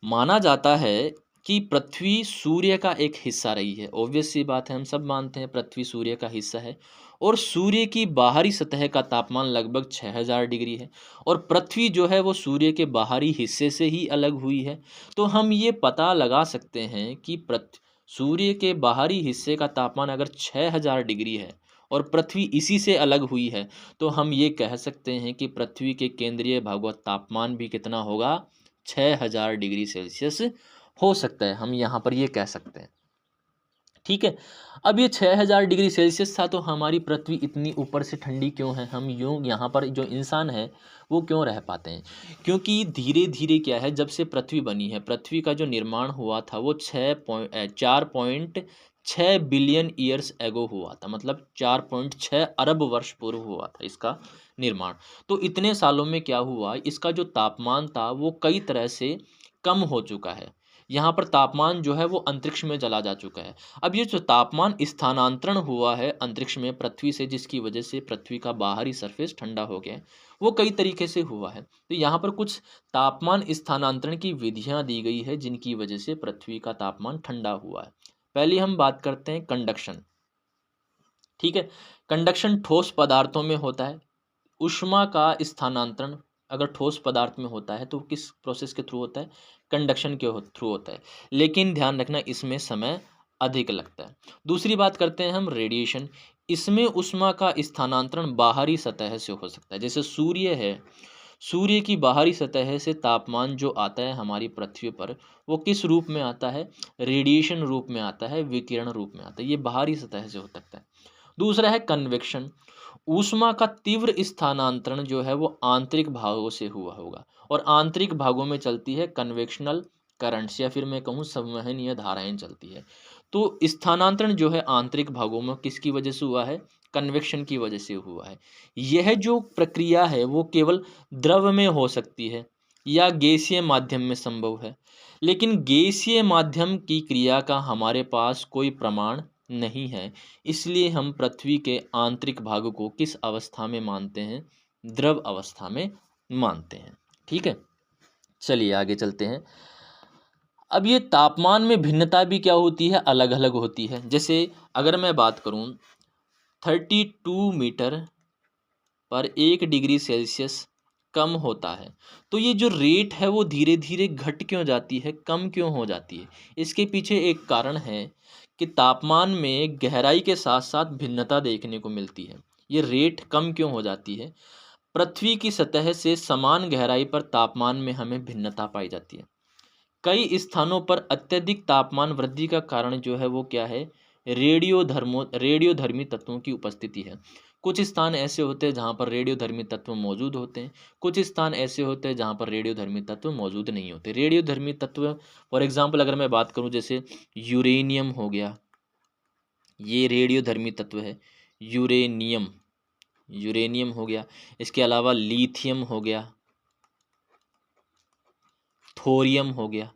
माना जाता है कि पृथ्वी सूर्य का एक हिस्सा रही है। ऑब्वियस सी बात है, हम सब मानते हैं पृथ्वी सूर्य का हिस्सा है। और सूर्य की बाहरी सतह का तापमान लगभग 6000 डिग्री है, और पृथ्वी जो है वो सूर्य के बाहरी हिस्से से ही अलग हुई है। तो हम ये पता लगा सकते हैं कि सूर्य के बाहरी हिस्से का तापमान अगर 6000 डिग्री है और पृथ्वी इसी से अलग हुई है, तो हम ये कह सकते हैं कि पृथ्वी के केंद्रीय भागों का तापमान भी कितना होगा, 6000 डिग्री सेल्सियस हो सकता है, हम यहाँ पर ये कह सकते हैं। ठीक है। अब ये 6000 डिग्री सेल्सियस था, तो हमारी पृथ्वी इतनी ऊपर से ठंडी क्यों है, हम यूँ यहाँ पर जो इंसान है वो क्यों रह पाते हैं? क्योंकि धीरे धीरे क्या है, जब से पृथ्वी बनी है, पृथ्वी का जो निर्माण हुआ था वो 4.6 बिलियन ईयर्स एगो हुआ था, मतलब 4.6 अरब वर्ष पूर्व हुआ था इसका निर्माण। तो इतने सालों में क्या हुआ, इसका जो तापमान था वो कई तरह से कम हो चुका है। यहाँ पर तापमान जो है वो अंतरिक्ष में चला जा चुका है। अब ये जो तापमान स्थानांतरण हुआ है अंतरिक्ष में पृथ्वी से, जिसकी वजह से पृथ्वी का बाहरी सरफेस ठंडा हो गया है, वो कई तरीके से हुआ है। तो यहाँ पर कुछ तापमान स्थानांतरण की विधियाँ दी गई है जिनकी वजह से पृथ्वी का तापमान ठंडा हुआ है। पहले हम बात करते हैं कंडक्शन। ठीक है। कंडक्शन ठोस पदार्थों में होता है। ऊष्मा का स्थानांतरण अगर ठोस पदार्थ में होता है तो किस प्रोसेस के थ्रू होता है, कंडक्शन के थ्रू होता है। लेकिन ध्यान रखना इसमें समय अधिक लगता है। दूसरी बात करते हैं हम रेडिएशन। इसमें ऊष्मा का स्थानांतरण बाहरी सतह से हो सकता है। जैसे सूर्य है, सूर्य की बाहरी सतह से तापमान जो आता है हमारी पृथ्वी पर, वो किस रूप में आता है, रेडिएशन रूप में आता है, विकिरण रूप में आता है। ये बाहरी सतह से हो सकता है। दूसरा है कन्वेक्शन। ऊष्मा का तीव्र स्थानांतरण जो है वो आंतरिक भागों से हुआ होगा, और आंतरिक भागों में चलती है कन्वेक्शनल करंट्स, या फिर मैं कहूँ संवहनीय धाराएं चलती है। तो स्थानांतरण जो है आंतरिक भागों में किसकी वजह से हुआ है, कन्वेक्शन की वजह से हुआ है। यह जो प्रक्रिया है वो केवल द्रव में हो सकती है या गैसीय माध्यम में संभव है, लेकिन गैसीय माध्यम की क्रिया का हमारे पास कोई प्रमाण नहीं है। इसलिए हम पृथ्वी के आंतरिक भाग को किस अवस्था में मानते हैं, द्रव अवस्था में मानते हैं। ठीक है, चलिए आगे चलते हैं। अब ये तापमान में भिन्नता भी क्या होती है, अलग अलग होती है। जैसे अगर मैं बात करूं 32 मीटर पर 1 डिग्री सेल्सियस कम होता है, तो ये जो रेट है वो धीरे धीरे घट क्यों जाती है, कम क्यों हो जाती है? इसके पीछे एक कारण है कि तापमान में गहराई के साथ साथ भिन्नता देखने को मिलती है। ये रेट कम क्यों हो जाती है? पृथ्वी की सतह से समान गहराई पर तापमान में हमें भिन्नता पाई जाती है। कई स्थानों पर अत्यधिक तापमान वृद्धि का कारण जो है वो क्या है, रेडियोधर्मी तत्वों की उपस्थिति है। कुछ स्थान ऐसे होते हैं जहाँ पर रेडियोधर्मी तत्व मौजूद होते हैं, कुछ स्थान ऐसे होते हैं जहाँ पर रेडियोधर्मी तत्व मौजूद नहीं होते। रेडियोधर्मी तत्व फॉर एग्जांपल अगर मैं बात करूँ, जैसे यूरेनियम हो गया, ये रेडियोधर्मी तत्व है। यूरेनियम यूरेनियम हो गया। इसके अलावा लिथियम हो गया, थोरियम हो गया,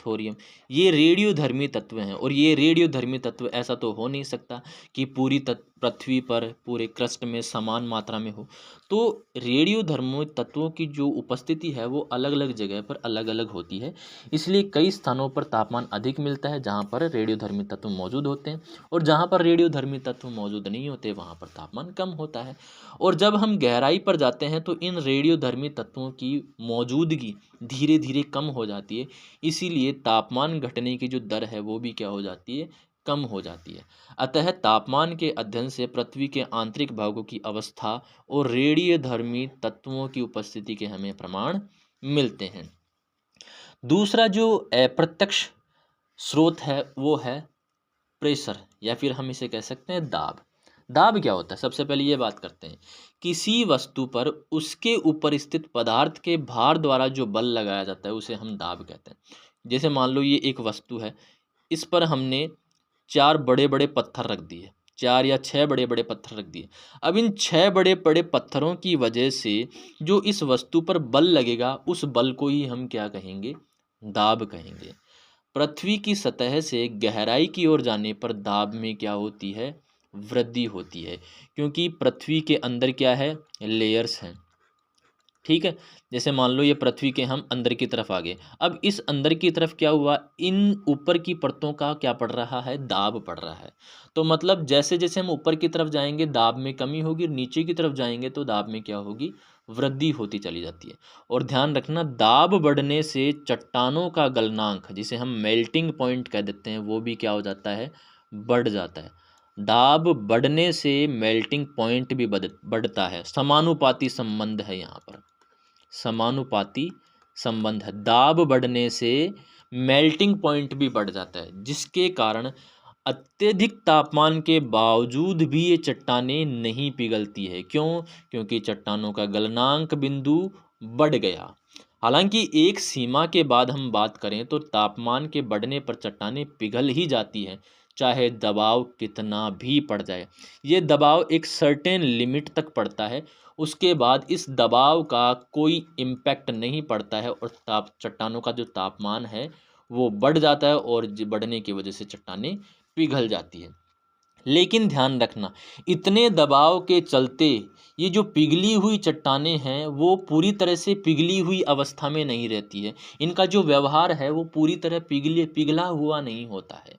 थोरियम, ये रेडियोधर्मी तत्व हैं। और ये रेडियोधर्मी तत्व ऐसा तो हो नहीं सकता कि पूरी पृथ्वी पर पूरे क्रस्ट में समान मात्रा में हो। तो रेडियोधर्मी तत्वों की जो उपस्थिति है वो अलग अलग जगह पर अलग अलग होती है। इसलिए कई स्थानों पर तापमान अधिक मिलता है जहाँ पर रेडियोधर्मी तत्व मौजूद होते हैं, और जहाँ पर रेडियोधर्मी तत्व मौजूद नहीं होते वहाँ पर तापमान कम होता है। और जब हम गहराई पर जाते हैं तो इन रेडियोधर्मी तत्वों की मौजूदगी धीरे धीरे कम हो जाती है। इसीलिए तापमान घटने की जो दर है वो भी क्या हो जाती है, कम हो जाती है। अतः तापमान के अध्ययन से पृथ्वी के आंतरिक भागों की अवस्था और रेडियोधर्मी तत्वों की उपस्थिति के हमें प्रमाण मिलते हैं। दूसरा जो अप्रत्यक्ष स्रोत है वो है प्रेशर, या फिर हम इसे कह सकते हैं दाब। दाब क्या होता है, सबसे पहले ये बात करते हैं। किसी वस्तु पर उसके ऊपर स्थित पदार्थ के भार द्वारा जो बल लगाया जाता है उसे हम दाब कहते हैं। जैसे मान लो ये एक वस्तु है, इस पर हमने 4 बड़े बड़े पत्थर रख दिए, 4 या 6 बड़े बड़े पत्थर रख दिए। अब इन 6 बड़े बड़े पत्थरों की वजह से जो इस वस्तु पर बल लगेगा उस बल को ही हम क्या कहेंगे, दाब कहेंगे। पृथ्वी की सतह से गहराई की ओर जाने पर दाब में क्या होती है, वृद्धि होती है, क्योंकि पृथ्वी के अंदर क्या है, लेयर्स हैं। ठीक है, जैसे मान लो ये पृथ्वी के हम अंदर की तरफ आ गए। अब इस अंदर की तरफ क्या हुआ, इन ऊपर की परतों का क्या पड़ रहा है, दाब पड़ रहा है। तो मतलब जैसे जैसे हम ऊपर की तरफ जाएंगे दाब में कमी होगी, नीचे की तरफ जाएंगे तो दाब में क्या होगी, वृद्धि होती चली जाती है। और ध्यान रखना, दाब बढ़ने से चट्टानों का गलनांक, जिसे हम मेल्टिंग पॉइंट कह देते हैं, वो भी क्या हो जाता है, बढ़ जाता है। दाब बढ़ने से मेल्टिंग पॉइंट भी बढ़ता है। समानुपाती संबंध है यहाँ पर, समानुपाती संबंध है। दाब बढ़ने से मेल्टिंग पॉइंट भी बढ़ जाता है, जिसके कारण अत्यधिक तापमान के बावजूद भी ये चट्टानें नहीं पिघलती है। क्यों? क्योंकि चट्टानों का गलनांक बिंदु बढ़ गया। हालांकि एक सीमा के बाद हम बात करें तो तापमान के बढ़ने पर चट्टानें पिघल ही जाती हैं, चाहे दबाव कितना भी पड़ जाए। ये दबाव एक सर्टेन लिमिट तक पड़ता है, उसके बाद इस दबाव का कोई इम्पैक्ट नहीं पड़ता है और चट्टानों का जो तापमान है वो बढ़ जाता है और बढ़ने की वजह से चट्टानें पिघल जाती है। लेकिन ध्यान रखना, इतने दबाव के चलते ये जो पिघली हुई चट्टानें हैं वो पूरी तरह से पिघली हुई अवस्था में नहीं रहती है। इनका जो व्यवहार है वो पूरी तरह पिघला हुआ नहीं होता है।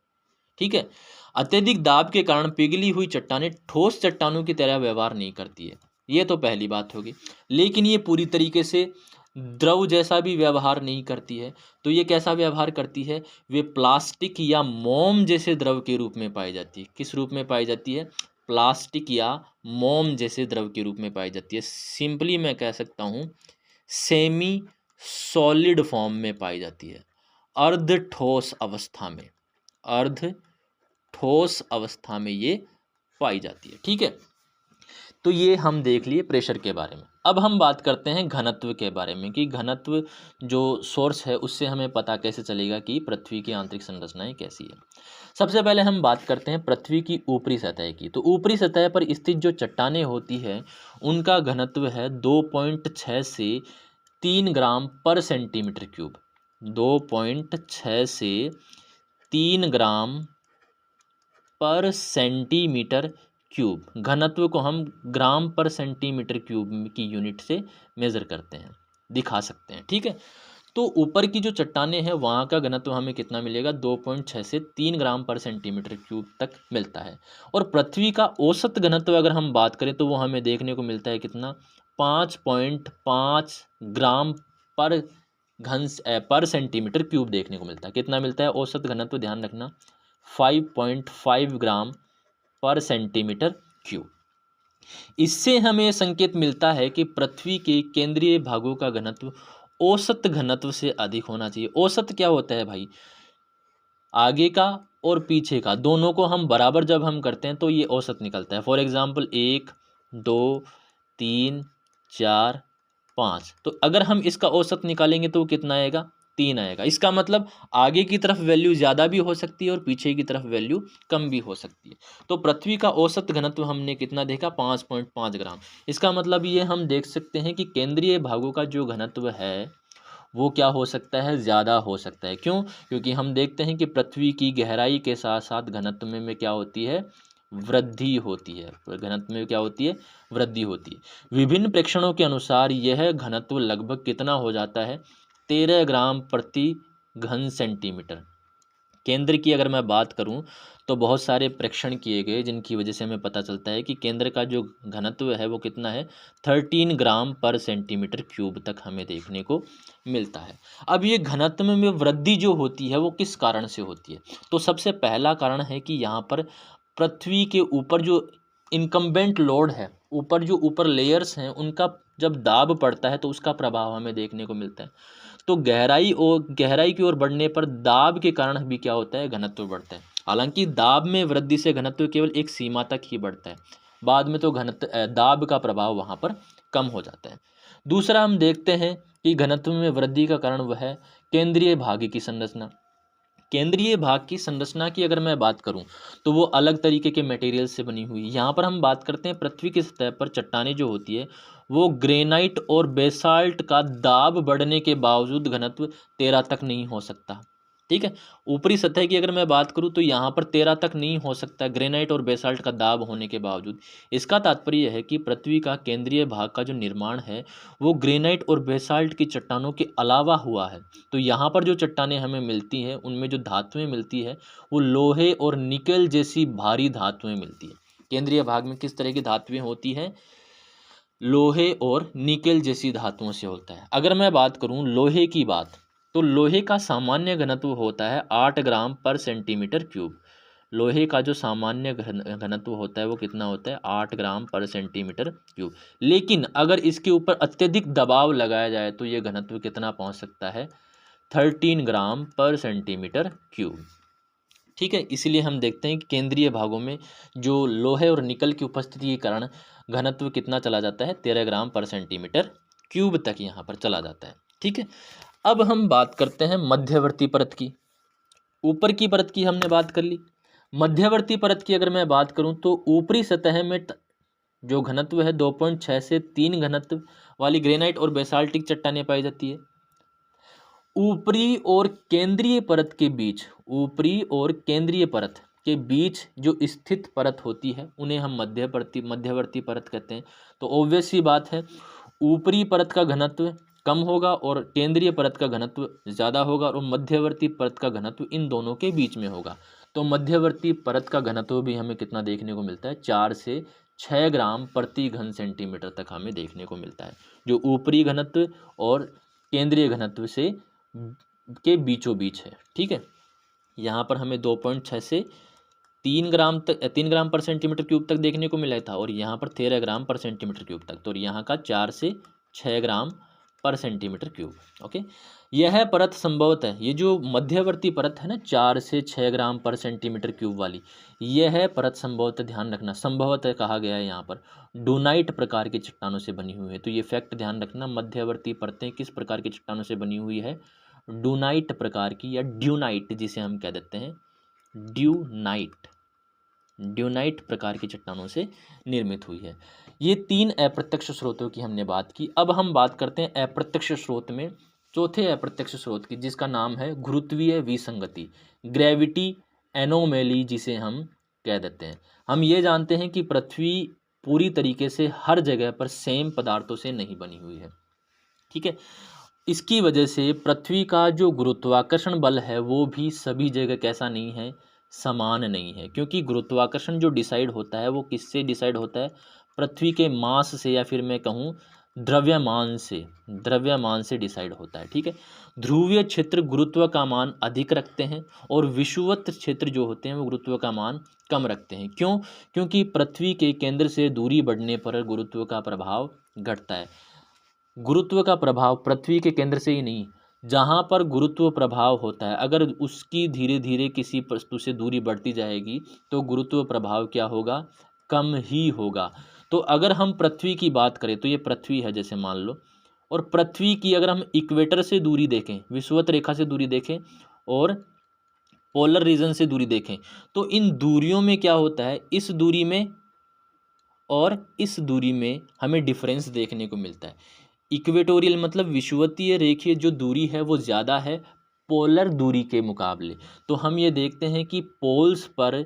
ठीक है, अत्यधिक दाब के कारण पिघली हुई चट्टानें ठोस चट्टानों की तरह व्यवहार नहीं करती है, ये तो पहली बात होगी। लेकिन ये पूरी तरीके से द्रव जैसा भी व्यवहार नहीं करती है। तो ये कैसा व्यवहार करती है? वे प्लास्टिक या मोम जैसे द्रव के रूप में पाई जाती है। किस रूप में पाई जाती है? प्लास्टिक या मोम जैसे द्रव के रूप में पाई जाती है। सिंपली मैं कह सकता हूँ सेमी सॉलिड फॉर्म में पाई जाती है, अर्ध ठोस अवस्था में, अर्ध ठोस अवस्था में ये पाई जाती है। ठीक है, तो ये हम देख लिए प्रेशर के बारे में। अब हम बात करते हैं घनत्व के बारे में कि घनत्व जो सोर्स है उससे हमें पता कैसे चलेगा कि पृथ्वी की आंतरिक संरचनाएं कैसी है। सबसे पहले हम बात करते हैं पृथ्वी की ऊपरी सतह की। तो ऊपरी सतह पर स्थित जो चट्टानें होती है उनका घनत्व है 2.6 से 3 ग्राम पर सेंटीमीटर क्यूब। 2.6 से 3 ग्राम पर सेंटीमीटर क्यूब। घनत्व को हम ग्राम पर सेंटीमीटर क्यूब की यूनिट से मेज़र करते हैं, दिखा सकते हैं। ठीक है, तो ऊपर की जो चट्टानें हैं वहाँ का घनत्व हमें कितना मिलेगा? 2.6 से 3 ग्राम पर सेंटीमीटर क्यूब तक मिलता है। और पृथ्वी का औसत घनत्व अगर हम बात करें तो वो हमें देखने को मिलता है कितना? 5.5 ग्राम पर पर सेंटीमीटर क्यूब देखने को मिलता है। कितना मिलता है औसत घनत्व? ध्यान रखना, 5.5 ग्राम पर सेंटीमीटर क्यूब। इससे हमें संकेत मिलता है कि पृथ्वी के केंद्रीय भागों का घनत्व औसत घनत्व से अधिक होना चाहिए। औसत क्या होता है भाई? आगे का और पीछे का दोनों को हम बराबर जब हम करते हैं तो ये औसत निकलता है। फॉर एग्जांपल 1, 2, 3, 4, 5, तो अगर हम इसका औसत निकालेंगे तो कितना आएगा? 3 आएगा। इसका मतलब आगे की तरफ वैल्यू ज़्यादा भी हो सकती है और पीछे की तरफ वैल्यू कम भी हो सकती है। तो पृथ्वी का औसत घनत्व हमने कितना देखा? 5.5 ग्राम। इसका मतलब ये हम देख सकते हैं कि केंद्रीय भागों का जो घनत्व है वो क्या हो सकता है? ज़्यादा हो सकता है। क्यों? क्योंकि हम देखते हैं कि पृथ्वी की गहराई के साथ साथ घनत्व में क्या होती है? वृद्धि होती है। घनत्व में क्या होती है? वृद्धि होती है। विभिन्न प्रेक्षणों के अनुसार यह घनत्व लगभग कितना हो जाता है? 13 ग्राम प्रति घन सेंटीमीटर। केंद्र की अगर मैं बात करूं तो बहुत सारे प्रेक्षण किए गए जिनकी वजह से हमें पता चलता है कि केंद्र का जो घनत्व है वो कितना है? 13 ग्राम पर सेंटीमीटर क्यूब तक हमें देखने को मिलता है। अब ये घनत्व में वृद्धि जो होती है वो किस कारण से होती है? तो सबसे पहला कारण है कि यहाँ पर पृथ्वी के ऊपर जो इनकम्बेंट लोड है, ऊपर जो ऊपर लेयर्स हैं उनका जब दाब पड़ता है तो उसका प्रभाव हमें देखने को मिलता है। तो गहराई की ओर बढ़ने पर दाब के कारण भी क्या होता है? घनत्व बढ़ता है। हालांकि दाब में वृद्धि से घनत्व केवल एक सीमा तक ही बढ़ता है, बाद में तो दाब का प्रभाव वहाँ पर कम हो जाता है। दूसरा हम देखते हैं कि घनत्व में वृद्धि का कारण वह है केंद्रीय भाग की संरचना। केंद्रीय भाग की संरचना की अगर मैं बात करूं तो वो अलग तरीके के मटेरियल से बनी हुई है। यहाँ पर हम बात करते हैं पृथ्वी की सतह पर चट्टानें जो होती है वो ग्रेनाइट और बेसाल्ट का दाब बढ़ने के बावजूद घनत्व 13 तक नहीं हो सकता। ठीक है, ऊपरी सतह की अगर मैं बात करूं तो यहाँ पर 13 तक नहीं हो सकता ग्रेनाइट और बेसाल्ट का दाब होने के बावजूद। इसका तात्पर्य है कि पृथ्वी का केंद्रीय भाग का जो निर्माण है वो ग्रेनाइट और बेसाल्ट की चट्टानों के अलावा हुआ है। तो यहाँ पर जो चट्टानें हमें मिलती हैं उनमें जो धातुएं मिलती है वो लोहे और निकेल जैसी भारी धातुएं मिलती है। केंद्रीय भाग में किस तरह की धातुएं होती हैं? लोहे और निकेल जैसी धातुओं से होता है। अगर मैं बात करूं लोहे की बात, तो लोहे का सामान्य घनत्व होता है 8 ग्राम पर सेंटीमीटर क्यूब। लोहे का जो सामान्य घनत्व होता है वो कितना होता है 8 ग्राम पर सेंटीमीटर क्यूब। लेकिन अगर इसके ऊपर अत्यधिक दबाव लगाया जाए तो ये घनत्व कितना पहुंच सकता है 13 ग्राम पर सेंटीमीटर क्यूब। ठीक है, इसलिए हम देखते हैं कि केंद्रीय भागों में जो लोहे और निकल की उपस्थिति के कारण घनत्व कितना चला जाता है 13 ग्राम पर सेंटीमीटर क्यूब तक यहाँ पर चला जाता है। ठीक है, अब हम बात करते हैं मध्यवर्ती परत की। ऊपर की परत की हमने बात कर ली, मध्यवर्ती परत की अगर मैं बात करूं तो ऊपरी सतह में जो घनत्व है 2.6 से 3 घनत्व वाली ग्रेनाइट और बेसाल्टिक चट्टानें पाई जाती है। ऊपरी और केंद्रीय परत के बीच, ऊपरी और केंद्रीय परत के बीच जो स्थित परत होती है उन्हें हम मध्यवर्ती परत कहते हैं। तो ऑब्वियस सी बात है, ऊपरी परत का घनत्व कम होगा और केंद्रीय परत का घनत्व ज़्यादा होगा और मध्यवर्ती परत का घनत्व इन दोनों के बीच में होगा। तो मध्यवर्ती परत का घनत्व भी हमें कितना देखने को मिलता है 4 से 6 ग्राम प्रति घन सेंटीमीटर तक हमें देखने को मिलता है, जो ऊपरी घनत्व और केंद्रीय घनत्व से के बीचों बीच है। ठीक है, यहाँ पर हमें 2.6 से 3 ग्राम पर सेंटीमीटर क्यूब तक देखने को मिला था और यहाँ पर 13 ग्राम पर सेंटीमीटर क्यूब तक, तो यहाँ का 4 से 6 ग्राम पर सेंटीमीटर क्यूब। ओके, यह परत संभवतः, ये जो मध्यवर्ती परत है ना 4 से 6 ग्राम पर सेंटीमीटर क्यूब वाली, यह परत संभवतः, ध्यान रखना संभवतः कहा गया है यहाँ पर, डूनाइट प्रकार की चट्टानों से बनी हुई है। तो ये फैक्ट ध्यान रखना, मध्यवर्ती परतें किस प्रकार की चट्टानों से बनी हुई है, डूनाइट प्रकार की, या ड्यूनाइट जिसे हम कह देते हैं, ड्यूनाइट प्रकार की चट्टानों से निर्मित हुई है। ये 3 अप्रत्यक्ष स्रोतों की हमने बात की। अब हम बात करते हैं अप्रत्यक्ष स्रोत में चौथे अप्रत्यक्ष स्रोत की, जिसका नाम है गुरुत्वीय विसंगति, ग्रेविटी एनोमेली जिसे हम कह देते हैं। हम ये जानते हैं कि पृथ्वी पूरी तरीके से हर जगह पर सेम पदार्थों से नहीं बनी हुई है। ठीक है, इसकी वजह से पृथ्वी का जो गुरुत्वाकर्षण बल है वो भी सभी जगह कैसा नहीं है, समान नहीं है। क्योंकि गुरुत्वाकर्षण जो डिसाइड होता है वो किससे डिसाइड होता है, पृथ्वी के मास से, या फिर मैं कहूँ द्रव्यमान से डिसाइड होता है। ठीक है, ध्रुवीय क्षेत्र गुरुत्व का मान अधिक रखते हैं और विषुवत क्षेत्र जो होते हैं वो गुरुत्व का मान कम रखते हैं। क्यों? क्योंकि पृथ्वी के केंद्र से दूरी बढ़ने पर गुरुत्व का प्रभाव घटता है। गुरुत्व का प्रभाव पृथ्वी के केंद्र से ही नहीं, जहाँ पर गुरुत्व प्रभाव होता है, अगर उसकी धीरे धीरे किसी वस्तु से दूरी बढ़ती जाएगी तो गुरुत्व प्रभाव क्या होगा, कम ही होगा। तो अगर हम पृथ्वी की बात करें तो ये पृथ्वी है जैसे मान लो, और पृथ्वी की अगर हम इक्वेटर से दूरी देखें, विषुवत रेखा से दूरी देखें और पोलर रीजन से दूरी देखें, तो इन दूरियों में क्या होता है, इस दूरी में और इस दूरी में हमें डिफरेंस देखने को मिलता है। इक्वेटोरियल मतलब विषुवतीय रेखीय जो दूरी है वो ज़्यादा है पोलर दूरी के मुकाबले। तो हम ये देखते हैं कि पोल्स पर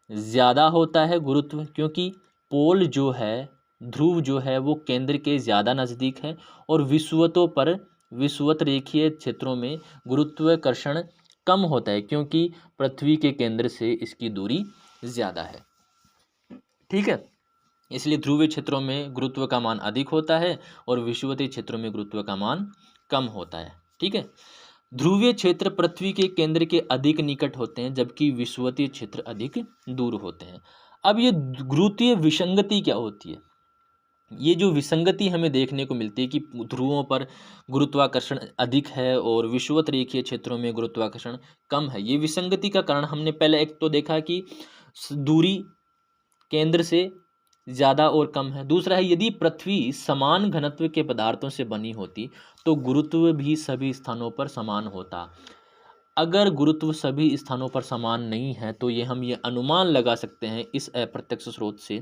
ज़्यादा होता है गुरुत्व, क्योंकि पोल जो है, ध्रुव जो है वो केंद्र के ज़्यादा नज़दीक है, और विषुवतों पर, विषुवत रेखीय क्षेत्रों में गुरुत्वाकर्षण कम होता है क्योंकि पृथ्वी के केंद्र से इसकी दूरी ज़्यादा है। ठीक है, इसलिए ध्रुवीय क्षेत्रों में गुरुत्व का मान अधिक होता है और विषुवतीय क्षेत्रों में गुरुत्व का मान कम होता है। ठीक है, ध्रुवीय क्षेत्र पृथ्वी के केंद्र के अधिक निकट होते हैं जबकि विषुवतीय क्षेत्र अधिक दूर होते हैं। अब ये गुरुत्वीय विसंगति क्या होती है? ये जो विसंगति हमें देखने को मिलती है कि ध्रुवों पर गुरुत्वाकर्षण अधिक है और विषुवत रेखीय क्षेत्रों में गुरुत्वाकर्षण कम है, ये विसंगति का कारण हमने पहले एक तो देखा कि दूरी केंद्र से ज़्यादा और कम है। दूसरा है, यदि पृथ्वी समान घनत्व के पदार्थों से बनी होती तो गुरुत्व भी सभी स्थानों पर समान होता। अगर गुरुत्व सभी स्थानों पर समान नहीं है तो हम ये अनुमान लगा सकते हैं इस अप्रत्यक्ष स्रोत से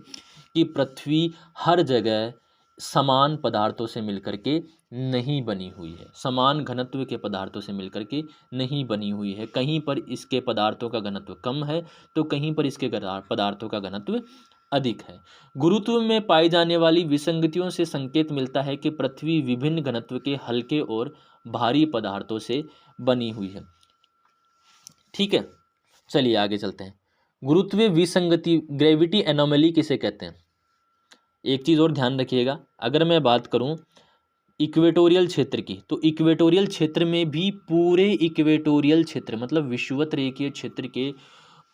कि पृथ्वी हर जगह समान पदार्थों से मिलकर के नहीं बनी हुई है, समान घनत्व के पदार्थों से मिलकर के नहीं बनी हुई है। कहीं पर इसके पदार्थों का घनत्व कम है तो कहीं पर इसके पदार्थों का घनत्व अधिक है। गुरुत्व में पाई जाने वाली विसंगतियों से संकेत मिलता है कि पृथ्वी विभिन्न घनत्व के हल्के और भारी पदार्थों से बनी हुई है। ठीक है, चलिए आगे चलते हैं। गुरुत्वीय विसंगति, ग्रेविटी एनोमली किसे कहते हैं? एक चीज़ और ध्यान रखिएगा, अगर मैं बात करूं इक्वेटोरियल क्षेत्र की, तो इक्वेटोरियल क्षेत्र में भी पूरे इक्वेटोरियल क्षेत्र मतलब विषुवत रेखीय क्षेत्र के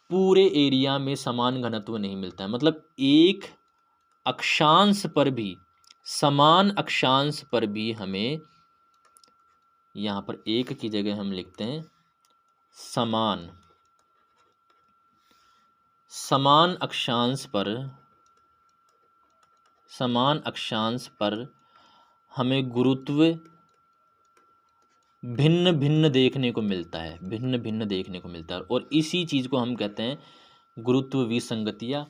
पूरे एरिया में समान घनत्व नहीं मिलता है। मतलब एक अक्षांश पर भी, समान अक्षांश पर भी हमें, यहाँ पर एक की जगह हम लिखते हैं समान, समान अक्षांश पर, समान अक्षांश पर हमें गुरुत्व भिन्न भिन्न देखने को मिलता है, भिन्न भिन्न देखने को मिलता है। और इसी चीज़ को हम कहते हैं गुरुत्व विसंगति या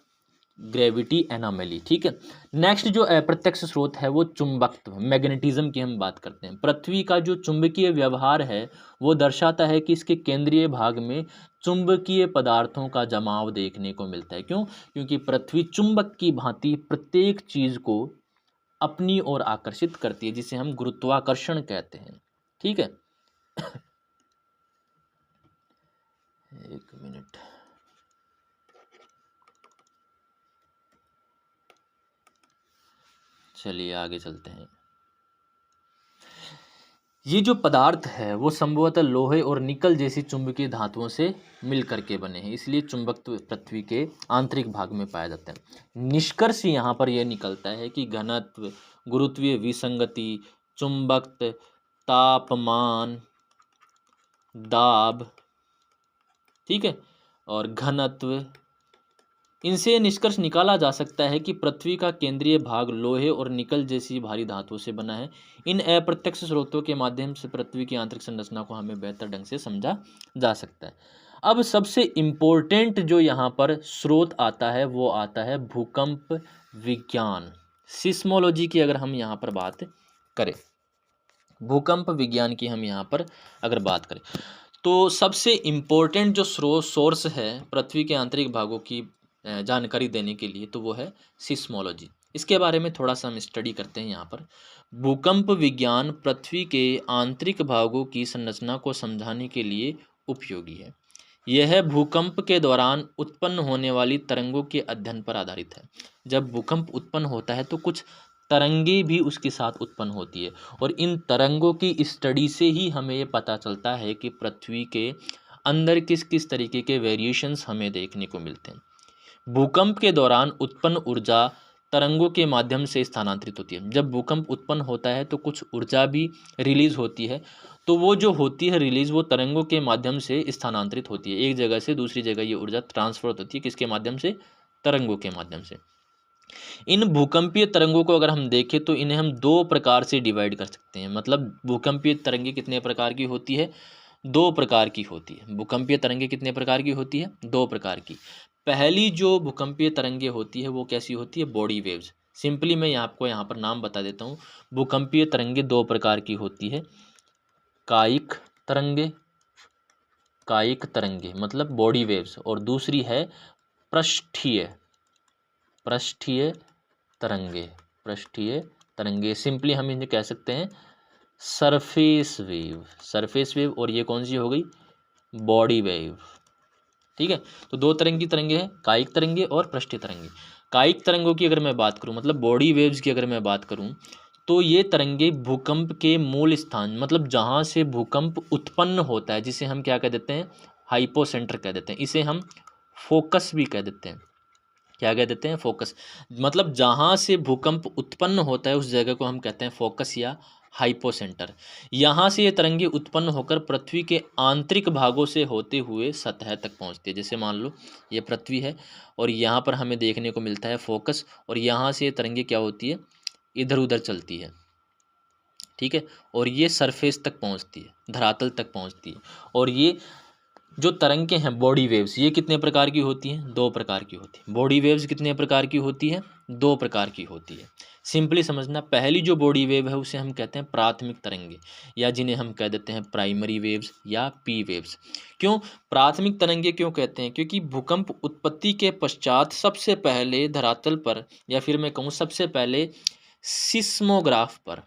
ग्रेविटी एनोमली। ठीक है। नेक्स्ट जो अप्रत्यक्ष स्रोत है वो चुंबकत्व, मैग्नेटिज्म की हम बात करते हैं। पृथ्वी का जो चुंबकीय व्यवहार है वो दर्शाता है कि इसके केंद्रीय भाग में चुंबकीय पदार्थों का जमाव देखने को मिलता है। क्यों? क्योंकि पृथ्वी चुंबक की भांति प्रत्येक चीज को अपनी ओर आकर्षित करती है, जिसे हम गुरुत्वाकर्षण कहते हैं। ठीक है। एक मिनट, चलिए आगे चलते हैं। ये जो पदार्थ है वो संभवतः लोहे और निकल जैसी चुंबकीय धातुओं से मिलकर के बने हैं, इसलिए चुंबकत्व पृथ्वी के आंतरिक भाग में पाया जाता है। निष्कर्ष यहाँ पर यह निकलता है कि घनत्व, गुरुत्वीय विसंगति, चुंबकत्व, तापमान, दाब, ठीक है, और घनत्व, इनसे निष्कर्ष निकाला जा सकता है कि पृथ्वी का केंद्रीय भाग लोहे और निकल जैसी भारी धातुओं से बना है। इन अप्रत्यक्ष स्रोतों के माध्यम से पृथ्वी की आंतरिक संरचना को हमें बेहतर ढंग से समझा जा सकता है। अब सबसे इम्पोर्टेंट जो यहाँ पर स्रोत आता है वो आता है भूकंप विज्ञान, सिस्मोलॉजी की अगर हम यहाँ पर बात करें, भूकंप विज्ञान की हम यहाँ पर अगर बात करें, तो सबसे इम्पोर्टेंट जो सोर्स है पृथ्वी के आंतरिक भागों की जानकारी देने के लिए, तो वो है सिस्मोलॉजी। इसके बारे में थोड़ा सा हम स्टडी करते हैं यहाँ पर। भूकंप विज्ञान पृथ्वी के आंतरिक भागों की संरचना को समझाने के लिए उपयोगी है। यह भूकंप के दौरान उत्पन्न होने वाली तरंगों के अध्ययन पर आधारित है। जब भूकंप उत्पन्न होता है तो कुछ तरंगे भी उसके साथ उत्पन्न होती है, और इन तरंगों की स्टडी से ही हमें ये पता चलता है कि पृथ्वी के अंदर किस किस तरीके के वेरिएशंस हमें देखने को मिलते हैं। भूकंप के दौरान उत्पन्न ऊर्जा तरंगों के माध्यम से स्थानांतरित होती है। जब भूकंप उत्पन्न होता है तो कुछ ऊर्जा भी रिलीज होती है, तो वो जो होती है रिलीज, वो तरंगों के माध्यम से स्थानांतरित होती है। एक जगह से दूसरी जगह ये ऊर्जा ट्रांसफर होती है, किसके माध्यम से? तरंगों के माध्यम से। इन भूकंपीय तरंगों को अगर हम देखें तो इन्हें हम दो प्रकार से डिवाइड कर सकते हैं। मतलब भूकंपीय तरंगे कितने प्रकार की होती है? दो प्रकार की होती है। भूकंपीय तरंगे कितने प्रकार की होती है? दो प्रकार की। पहली जो भूकंपीय तरंगे होती है वो कैसी होती है? Body waves. सिंपली मैं आपको यहाँ पर नाम बता देता हूँ। भूकंपीय तरंगे दो प्रकार की होती है, कायिक तरंगे, कायिक तरंगे मतलब बॉडी वेव्स, और दूसरी है पृष्ठीय, पृष्ठीय तरंगे, पृष्ठीय तरंगे। सिंपली हम इन्हें कह सकते हैं सरफेस वेव, सरफेस वेव। और ये कौन सी हो गई? Body wave. ठीक है। तो दो तरह की तरंगे हैं, कायिक तरंगे और पृष्ठीय तरंगे। कायिक तरंगों की अगर मैं बात करूं, मतलब बॉडी वेव्स की अगर मैं बात करूं, तो ये तरंगे भूकंप के मूल स्थान, मतलब जहां से भूकंप उत्पन्न होता है, जिसे हम क्या कह देते हैं? हाइपोसेंटर कह देते हैं। इसे हम फोकस भी कह देते हैं। क्या कह देते हैं? फोकस। मतलब जहां से भूकंप उत्पन्न होता है उस जगह को हम कहते हैं फोकस या हाइपोसेंटर। यहाँ से ये तरंगे उत्पन्न होकर पृथ्वी के आंतरिक भागों से होते हुए सतह तक पहुँचती है। जैसे मान लो ये पृथ्वी है और यहाँ पर हमें देखने को मिलता है फोकस, और यहाँ से ये तरंगे क्या होती है? इधर उधर चलती है। ठीक है। और ये सरफेस तक पहुँचती है, धरातल तक पहुँचती है। और ये जो तरंगे हैं बॉडी वेव्स, ये कितने प्रकार की होती हैं? दो प्रकार की होती है। बॉडी वेव्स कितने प्रकार की होती है? दो प्रकार की होती है। सिंपली समझना, पहली जो बॉडी वेव है उसे हम कहते हैं प्राथमिक तरंगे, या जिन्हें हम कह देते हैं प्राइमरी वेव्स या पी वेव्स। क्यों प्राथमिक तरंगे क्यों कहते हैं? क्योंकि भूकंप उत्पत्ति के पश्चात सबसे पहले धरातल पर, या फिर मैं कहूँ सबसे पहले सिस्मोग्राफ पर,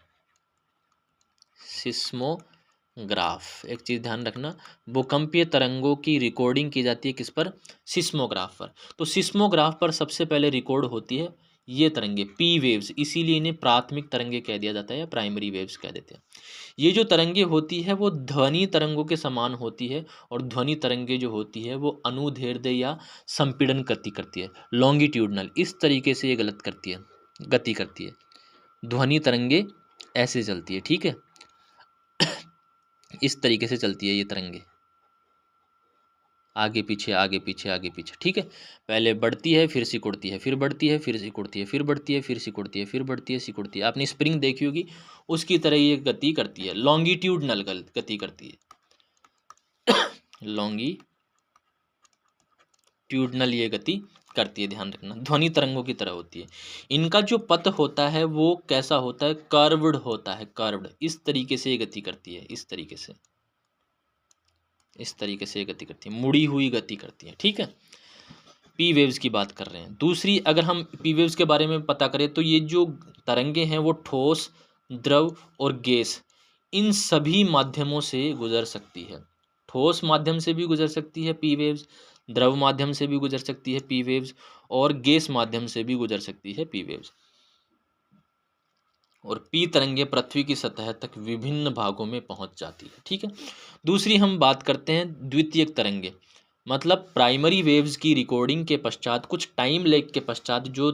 सिस्मोग्राफ, एक चीज़ ध्यान रखना, भूकंपीय तरंगों की रिकॉर्डिंग की जाती है किस पर? सिस्मोग्राफ पर। तो सिस्मोग्राफ पर सबसे पहले रिकॉर्ड होती है ये तरंगे पी वेव्स, इसीलिए इन्हें प्राथमिक तरंगे कह दिया जाता है या प्राइमरी वेव्स कह देते हैं। ये जो तरंगे होती है वो ध्वनि तरंगों के समान होती है, और ध्वनि तरंगे जो होती है वो अनुदैर्ध्य या संपीड़न गति करती है, लॉन्गिट्यूडनल, इस तरीके से ये गति करती है। ध्वनि तरंगे ऐसे चलती है, ठीक है, इस तरीके से चलती है ये तरंगे, आगे पीछे आगे पीछे आगे पीछे, ठीक है। पहले बढ़ती है फिर सिकुड़ती है, फिर बढ़ती है फिर सिकुड़ती है, फिर बढ़ती है फिर सिकुड़ती है, फिर बढ़ती है सिकुड़ती है। आपने स्प्रिंग देखी होगी, उसकी तरह ये गति करती है, लॉन्गिट्यूडनल गति करती है, लॉन्गिट्यूडनल ये गति करती है, ध्यान रखना, ध्वनि तरंगों की तरह होती है। इनका जो पथ होता है वो कैसा होता है, कर्व्ड होता है, कर्व्ड, इस तरीके से ये गति करती है, इस तरीके से ये गति करती है, मुड़ी हुई गति करती है, ठीक है। पी वेव्स की बात कर रहे हैं। दूसरी, अगर हम पी वेव्स के बारे में पता करें तो ये जो तरंगे हैं वो ठोस, द्रव और गैस, इन सभी माध्यमों से गुजर सकती है। ठोस माध्यम से भी गुजर सकती है पी वेव्स, द्रव माध्यम से भी गुजर सकती है पी वेव्स, और गैस माध्यम से भी गुजर सकती है पी वेव्स। और पी तरंगे पृथ्वी की सतह तक विभिन्न भागों में पहुंच जाती है, ठीक है। दूसरी हम बात करते हैं द्वितीयक तरंगे, मतलब प्राइमरी वेव्स की रिकॉर्डिंग के पश्चात, कुछ टाइम लेग के पश्चात जो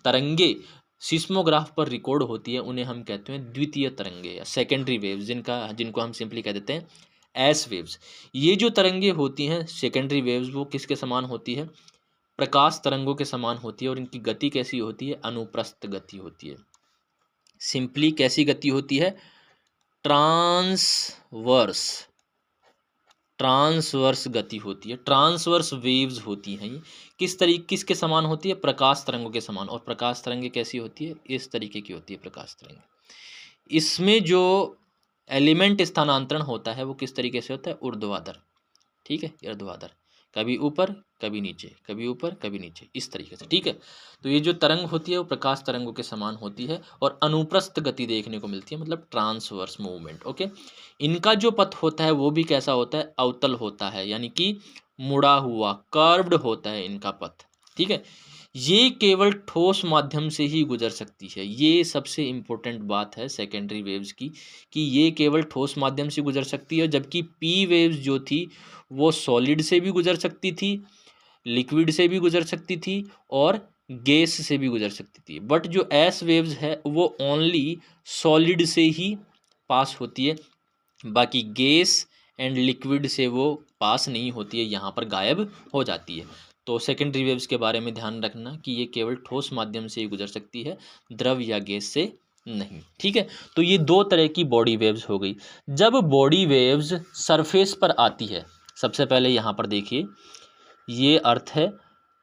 तरंगे सिस्मोग्राफ पर रिकॉर्ड होती है उन्हें हम कहते हैं द्वितीय तरंगे या सेकेंडरी वेव्स, जिनको हम सिंपली कह देते हैं एस वेव्स। ये जो तरंगे होती हैं सेकेंडरी वेव्स, वो किसके समान होती है, प्रकाश तरंगों के समान होती है, और इनकी गति कैसी होती है, अनुप्रस्थ गति होती है। सिंपली कैसी गति होती है, ट्रांसवर्स गति होती है, ट्रांसवर्स वेव्स होती हैं। ये किसके समान होती है, प्रकाश तरंगों के समान। और प्रकाश तरंगे कैसी होती है, इस तरीके की होती है प्रकाश तरंगे। इसमें जो एलिमेंट स्थानांतरण होता है वो किस तरीके से होता है, ऊर्ध्वाधर, ठीक है, ऊर्ध्वाधर, कभी ऊपर कभी नीचे, कभी ऊपर कभी नीचे, इस तरीके से, ठीक है। तो ये जो तरंग होती है वो प्रकाश तरंगों के समान होती है, और अनुप्रस्थ गति देखने को मिलती है, मतलब ट्रांसवर्स मूवमेंट, ओके। इनका जो पथ होता है वो भी कैसा होता है, अवतल होता है, यानी कि मुड़ा हुआ, कर्व्ड होता है इनका पथ, ठीक है। ये केवल ठोस माध्यम से ही गुजर सकती है, ये सबसे इम्पोर्टेंट बात है सेकेंडरी वेव्स की, कि ये केवल ठोस माध्यम से गुजर सकती है, जबकि पी वेव्स जो थी वो सॉलिड से भी गुजर सकती थी, लिक्विड से भी गुजर सकती थी, और गैस से भी गुजर सकती थी। बट जो एस वेव्स है वो ओनली सॉलिड से ही पास होती है, बाकी गैस एंड लिक्विड से वो पास नहीं होती है, यहाँ पर गायब हो जाती है। तो सेकेंडरी वेव्स के बारे में ध्यान रखना कि ये केवल ठोस माध्यम से ही गुजर सकती है, द्रव या गैस से नहीं, ठीक है। तो ये दो तरह की बॉडी वेव्स हो गई। जब बॉडी वेव्स सरफेस पर आती है, सबसे पहले यहाँ पर देखिए, ये अर्थ है,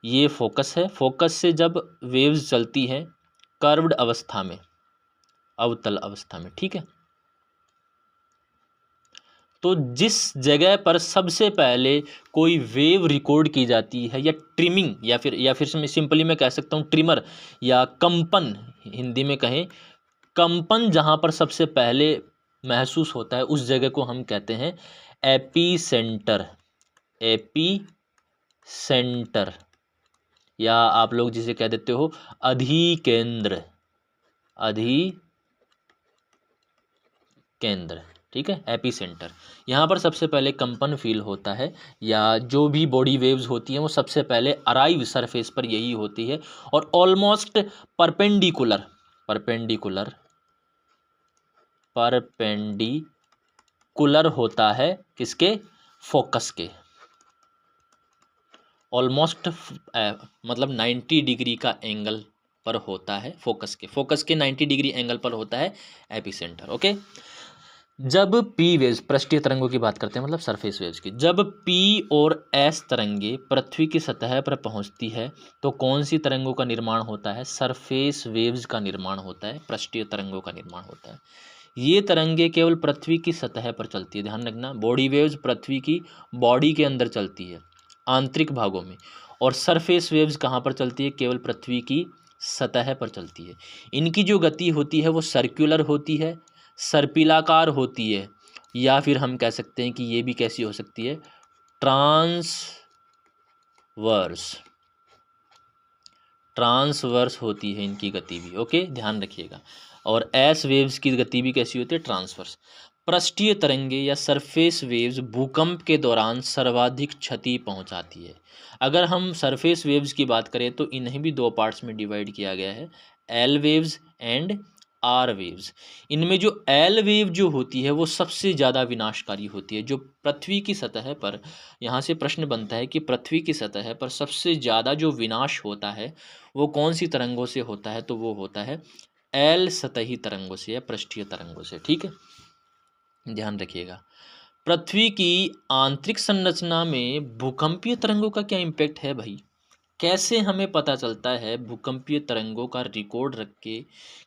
ये फोकस है, फोकस से जब वेव्स चलती हैं कर्व्ड अवस्था में, अवतल अवस्था में, ठीक है, तो जिस जगह पर सबसे पहले कोई वेव रिकॉर्ड की जाती है, या ट्रिमिंग, या फिर सिंपली मैं कह सकता हूँ ट्रिमर या कंपन, हिंदी में कहें कंपन, जहाँ पर सबसे पहले महसूस होता है उस जगह को हम कहते हैं एपी सेंटर, या आप लोग जिसे कह देते हो अधिकेंद्र, ठीक है, एपी सेंटर। यहाँ पर सबसे पहले कंपन फील होता है, या जो भी बॉडी वेव्स होती हैं वो सबसे पहले अराइव सरफेस पर यही होती है, और ऑलमोस्ट परपेंडिकुलर होता है किसके, फोकस के, ऑलमोस्ट मतलब 90 डिग्री का एंगल पर होता है फोकस के 90 डिग्री एंगल पर होता है एपिसेंटर, ओके। जब पी वेव्स, पृष्ठीय तरंगों की बात करते हैं, मतलब सरफेस वेव्स की, जब पी और एस तरंगे पृथ्वी की सतह पर पहुंचती है तो कौन सी तरंगों का निर्माण होता है, सरफेस वेव्स का निर्माण होता है, पृष्ठीय तरंगों का निर्माण होता है। ये तरंगे केवल पृथ्वी की सतह पर चलती है, ध्यान रखना, बॉडी वेव्स पृथ्वी की बॉडी के अंदर चलती है, आंतरिक भागों में, और सरफेस वेव्स कहाँ पर चलती है, केवल पृथ्वी की सतह पर चलती है। इनकी जो गति होती है वो सर्कुलर होती है, सर्पिलाकार होती है, या फिर हम कह सकते हैं कि ये भी कैसी हो सकती है, ट्रांसवर्स ट्रांसवर्स होती है इनकी गति भी, ओके ध्यान रखिएगा। और एस वेव्स की गति भी कैसी होती है, ट्रांसवर्स। पृष्ठीय तरंगे या सरफेस वेव्स भूकंप के दौरान सर्वाधिक क्षति पहुंचाती है। अगर हम सरफेस वेव्स की बात करें तो इन्हें भी दो पार्ट्स में डिवाइड किया गया है, L waves and R waves. इनमें जो एल वेव जो होती है वो सबसे ज़्यादा विनाशकारी होती है। जो पृथ्वी की सतह पर, यहाँ से प्रश्न बनता है कि पृथ्वी की सतह पर सबसे ज़्यादा जो विनाश होता है वो कौन सी तरंगों से होता है, तो वो होता है एल सतही तरंगों से या पृष्ठीय तरंगों से, ठीक है ध्यान रखिएगा। पृथ्वी की आंतरिक संरचना में भूकंपीय तरंगों का क्या इम्पैक्ट है भाई, कैसे हमें पता चलता है भूकंपीय तरंगों का रिकॉर्ड रख के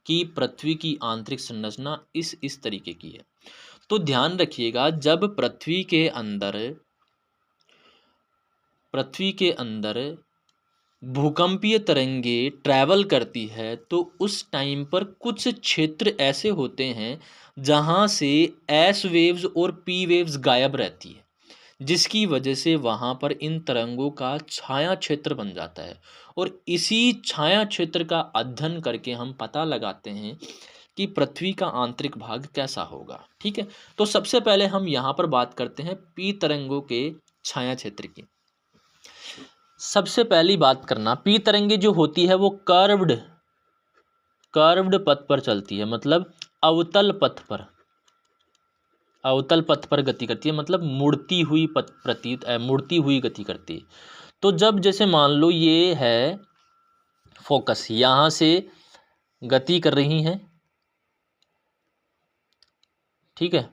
कि पृथ्वी की आंतरिक संरचना इस तरीके की है। तो ध्यान रखिएगा, जब पृथ्वी के अंदर भूकंपीय तरंगे ट्रैवल करती है तो उस टाइम पर कुछ क्षेत्र ऐसे होते हैं जहां से एस वेव्स और पी वेव्स गायब रहती है, जिसकी वजह से वहाँ पर इन तरंगों का छाया क्षेत्र बन जाता है। और इसी छाया क्षेत्र का अध्ययन करके हम पता लगाते हैं कि पृथ्वी का आंतरिक भाग कैसा होगा, ठीक है। तो सबसे पहले हम यहाँ पर बात करते हैं पी तरंगों के छाया क्षेत्र की। सबसे पहली बात करना, पी तरंगे जो होती है वो कर्व्ड पथ पर चलती है, मतलब अवतल पथ पर गति करती है, मतलब मुड़ती हुई मुड़ती हुई गति करती है। तो जब जैसे मान लो ये है फोकस, यहाँ से गति कर रही हैं, ठीक है,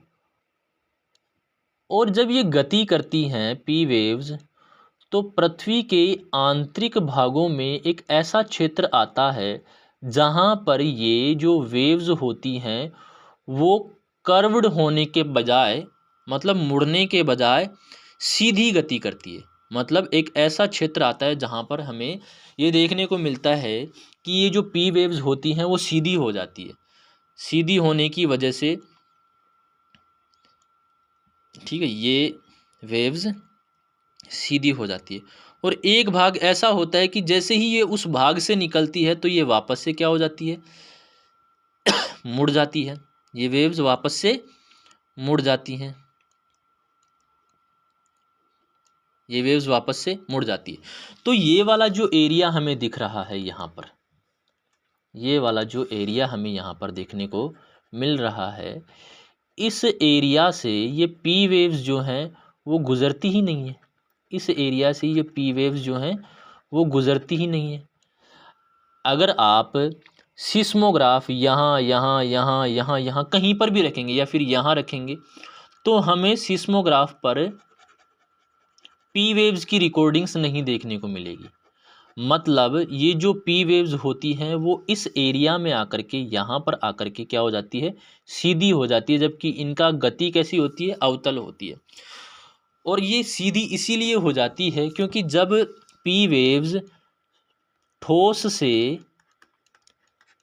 और जब ये गति करती हैं पी वेव्स, तो पृथ्वी के आंतरिक भागों में एक ऐसा क्षेत्र आता है जहाँ पर ये जो वेव्स होती हैं वो कर्व्ड होने के बजाय, मतलब मुड़ने के बजाय सीधी गति करती है। मतलब एक ऐसा क्षेत्र आता है जहाँ पर हमें ये देखने को मिलता है कि ये जो पी वेव्स होती हैं वो सीधी हो जाती है। सीधी होने की वजह से, ठीक है, ये वेव्स सीधी हो जाती है। और एक भाग ऐसा होता है कि जैसे ही ये उस भाग से निकलती है तो ये वापस से क्या हो जाती है, मुड़ जाती है। ये वेव्स वापस से मुड़ जाती हैं, ये वेव्स वापस से मुड़ जाती है। तो ये वाला जो एरिया हमें दिख रहा है यहाँ पर, ये वाला जो एरिया हमें यहाँ पर देखने को मिल रहा है, इस एरिया से ये पी वेव्स जो हैं वो गुजरती ही नहीं है। इस एरिया से ये पी वेव्स जो हैं वो गुजरती ही नहीं है। अगर आप सिस्मोग्राफ यहाँ कहीं पर भी रखेंगे या फिर यहाँ रखेंगे तो हमें सिस्मोग्राफ पर पी वेव्स की रिकॉर्डिंग्स नहीं देखने को मिलेगी। मतलब ये जो पी वेव्स होती हैं वो इस एरिया में आकर के, यहाँ पर आकर के क्या हो जाती है, सीधी हो जाती है, जबकि इनका गति कैसी होती है, अवतल होती है। और ये सीधी इसीलिए हो जाती है क्योंकि जब पी वेव्स ठोस से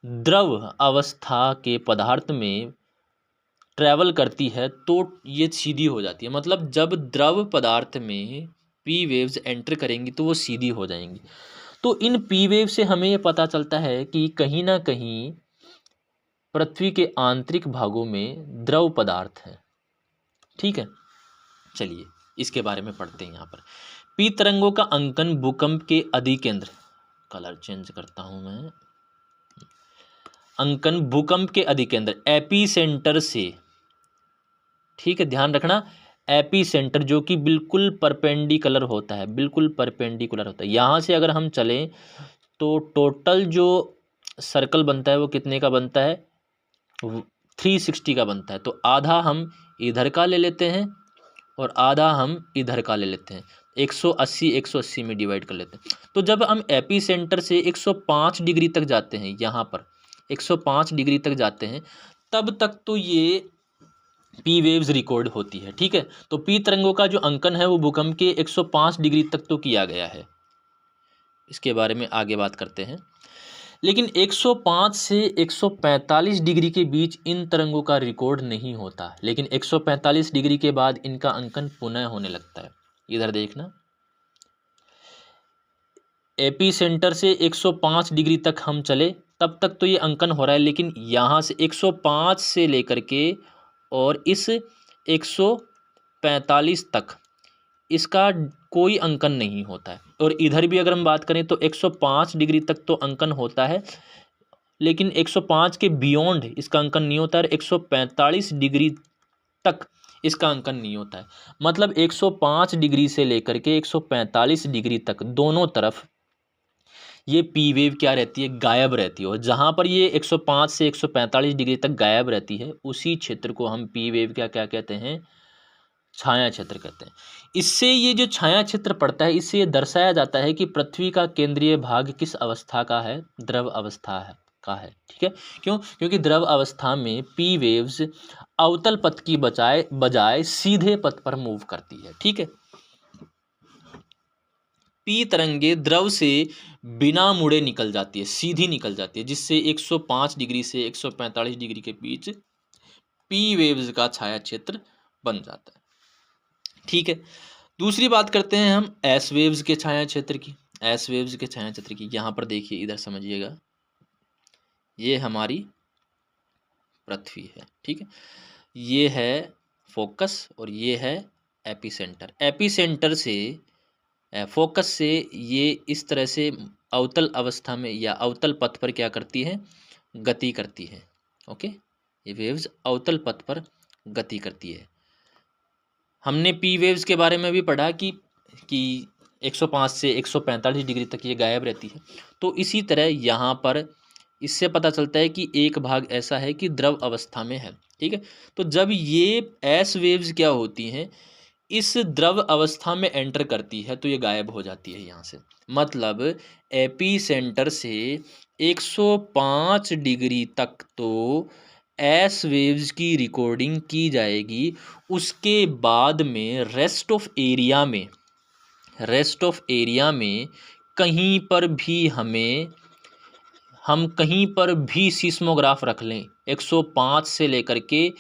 द्रव अवस्था के पदार्थ में ट्रैवल करती है तो ये सीधी हो जाती है। मतलब जब द्रव पदार्थ में पी वेव्स एंटर करेंगी तो वो सीधी हो जाएंगी। तो इन पी वेव से हमें ये पता चलता है कि कहीं ना कहीं पृथ्वी के आंतरिक भागों में द्रव पदार्थ है, ठीक है। चलिए इसके बारे में पढ़ते हैं। यहाँ पर पी तरंगों का अंकन भूकंप के अधिकेंद्र, कलर चेंज करता हूं मैं, अंकन भूकंप के अधिकेंद्र एपी सेंटर से, ठीक है ध्यान रखना, एपी सेंटर जो कि बिल्कुल परपेंडिकुलर होता है, बिल्कुल परपेंडिकुलर होता है। यहाँ से अगर हम चलें तो टोटल जो सर्कल बनता है वो कितने का बनता है, 360 का बनता है। तो आधा हम इधर का ले लेते हैं और आधा हम इधर का ले लेते हैं, 180 में डिवाइड कर लेते हैं। तो जब हम एपी सेंटर से 105 डिग्री तक जाते हैं, यहाँ पर 105 डिग्री तक जाते हैं, तब तक तो ये पी वेव्स रिकॉर्ड होती है, ठीक है। तो पी तरंगों का जो अंकन है वो भूकंप के 105 डिग्री तक तो किया गया है। इसके बारे में आगे बात करते हैं। लेकिन 105 से 145 डिग्री के बीच इन तरंगों का रिकॉर्ड नहीं होता, लेकिन 145 डिग्री के बाद इनका अंकन पुनः होने लगता है। इधर देखना, एपी सेंटर से 105 डिग्री तक हम चले तब तक तो ये अंकन हो रहा है, लेकिन यहाँ से 105 से लेकर के और इस 145 तक इसका कोई अंकन नहीं होता है। और इधर भी अगर हम बात करें तो 105 डिग्री तक तो अंकन होता है, लेकिन 105 के बियॉन्ड इसका अंकन नहीं होता है। 145 डिग्री तक इसका अंकन नहीं होता है। मतलब 105 डिग्री से लेकर के 145 डिग्री तक दोनों तरफ ये पी वेव क्या रहती है, गायब रहती है। और जहाँ पर ये 105 से 145 डिग्री तक गायब रहती है उसी क्षेत्र को हम पी वेव क्या क्या कहते हैं, छाया क्षेत्र कहते हैं। इससे ये जो छाया क्षेत्र पड़ता है इससे ये दर्शाया जाता है कि पृथ्वी का केंद्रीय भाग किस अवस्था का है, द्रव अवस्था है का है। ठीक है, क्यों? क्योंकि द्रव अवस्था में पी वेव्स अवतल पथ की बजाय सीधे पथ पर मूव करती है। ठीक है, पी तरंगे द्रव से बिना मुड़े निकल जाती है, सीधी निकल जाती है, जिससे 105 डिग्री से 145 डिग्री के बीच पी वेव्स का छाया क्षेत्र बन जाता है। ठीक है, दूसरी बात करते हैं हम एस वेव्स के छाया क्षेत्र की। एस वेव्स के छाया क्षेत्र की यहाँ पर देखिए, इधर समझिएगा, ये हमारी पृथ्वी है। ठीक है, ये है फोकस और ये है एपिसेंटर। एपिसेंटर से फोकस से ये इस तरह से अवतल अवस्था में या अवतल पथ पर क्या करती है, गति करती है। ओके, ये वेव्स अवतल पथ पर गति करती है। हमने पी वेव्स के बारे में भी पढ़ा कि 105 से 145 डिग्री तक ये गायब रहती है। तो इसी तरह यहाँ पर इससे पता चलता है कि एक भाग ऐसा है कि द्रव अवस्था में है। ठीक है, तो जब ये एस वेव्स क्या होती हैं, इस द्रव अवस्था में एंटर करती है तो ये गायब हो जाती है यहाँ से। मतलब एपी सेंटर से 105 डिग्री तक तो एस वेव्स की रिकॉर्डिंग की जाएगी। उसके बाद में रेस्ट ऑफ एरिया में कहीं पर भी हम कहीं पर भी सिस्मोग्राफ रख लें, 105 से लेकर के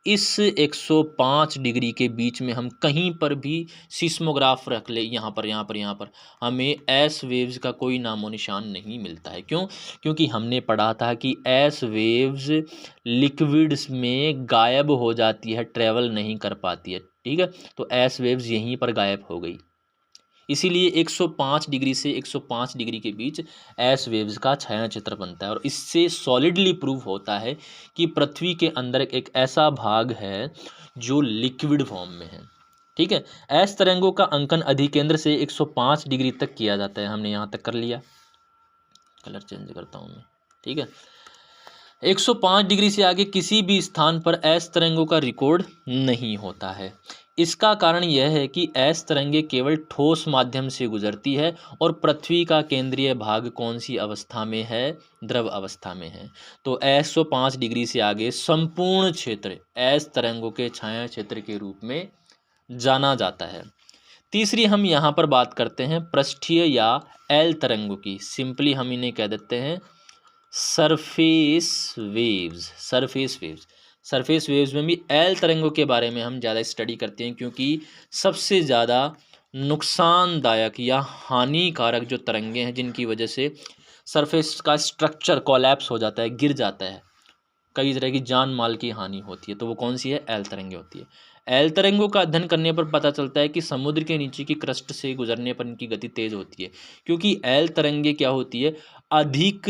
इस 105 डिग्री के बीच में हम कहीं पर भी सिस्मोग्राफ रख ले, यहाँ पर हमें एस वेव्स का कोई नामो निशान नहीं मिलता है। क्यों? क्योंकि हमने पढ़ा था कि एस वेव्स लिक्विड्स में गायब हो जाती है, ट्रेवल नहीं कर पाती है। ठीक है, तो एस वेव्स यहीं पर गायब हो गई। इसीलिए 105 डिग्री से 105 डिग्री के बीच एस वेव्स का छाया चित्र बनता है। और इससे सॉलिडली प्रूव होता है कि पृथ्वी के अंदर एक ऐसा भाग है जो लिक्विड फॉर्म में है। ठीक है, एस तरंगों का अंकन अधिकेंद्र से 105 डिग्री तक किया जाता है। हमने यहाँ तक कर लिया, कलर चेंज करता हूँ मैं। ठीक है, 105 डिग्री से आगे किसी भी स्थान पर एस तरंगों का रिकॉर्ड नहीं होता है। इसका कारण यह है कि एस तरंगे केवल ठोस माध्यम से गुजरती है और पृथ्वी का केंद्रीय भाग कौन सी अवस्था में है, द्रव अवस्था में है। तो 105 डिग्री से आगे संपूर्ण क्षेत्र एस तरंगों के छाया क्षेत्र के रूप में जाना जाता है। तीसरी हम यहाँ पर बात करते हैं पृष्ठीय या एल तरंगों की। सिंपली हम इन्हें कह देते हैं सरफेस वेव्स। सरफेस वेव्स में भी एल तरंगों के बारे में हम ज़्यादा स्टडी करते हैं, क्योंकि सबसे ज़्यादा नुकसानदायक या हानिकारक जो तरंगे हैं जिनकी वजह से सरफेस का स्ट्रक्चर कोलैप्स हो जाता है, गिर जाता है, कई तरह की जान माल की हानि होती है, तो वो कौन सी है, एल तरंगे होती है। एल तरंगों का अध्ययन करने पर पता चलता है कि समुद्र के नीचे की क्रस्ट से गुजरने पर इनकी गति तेज होती है, क्योंकि एल तरंगे क्या होती है, अधिक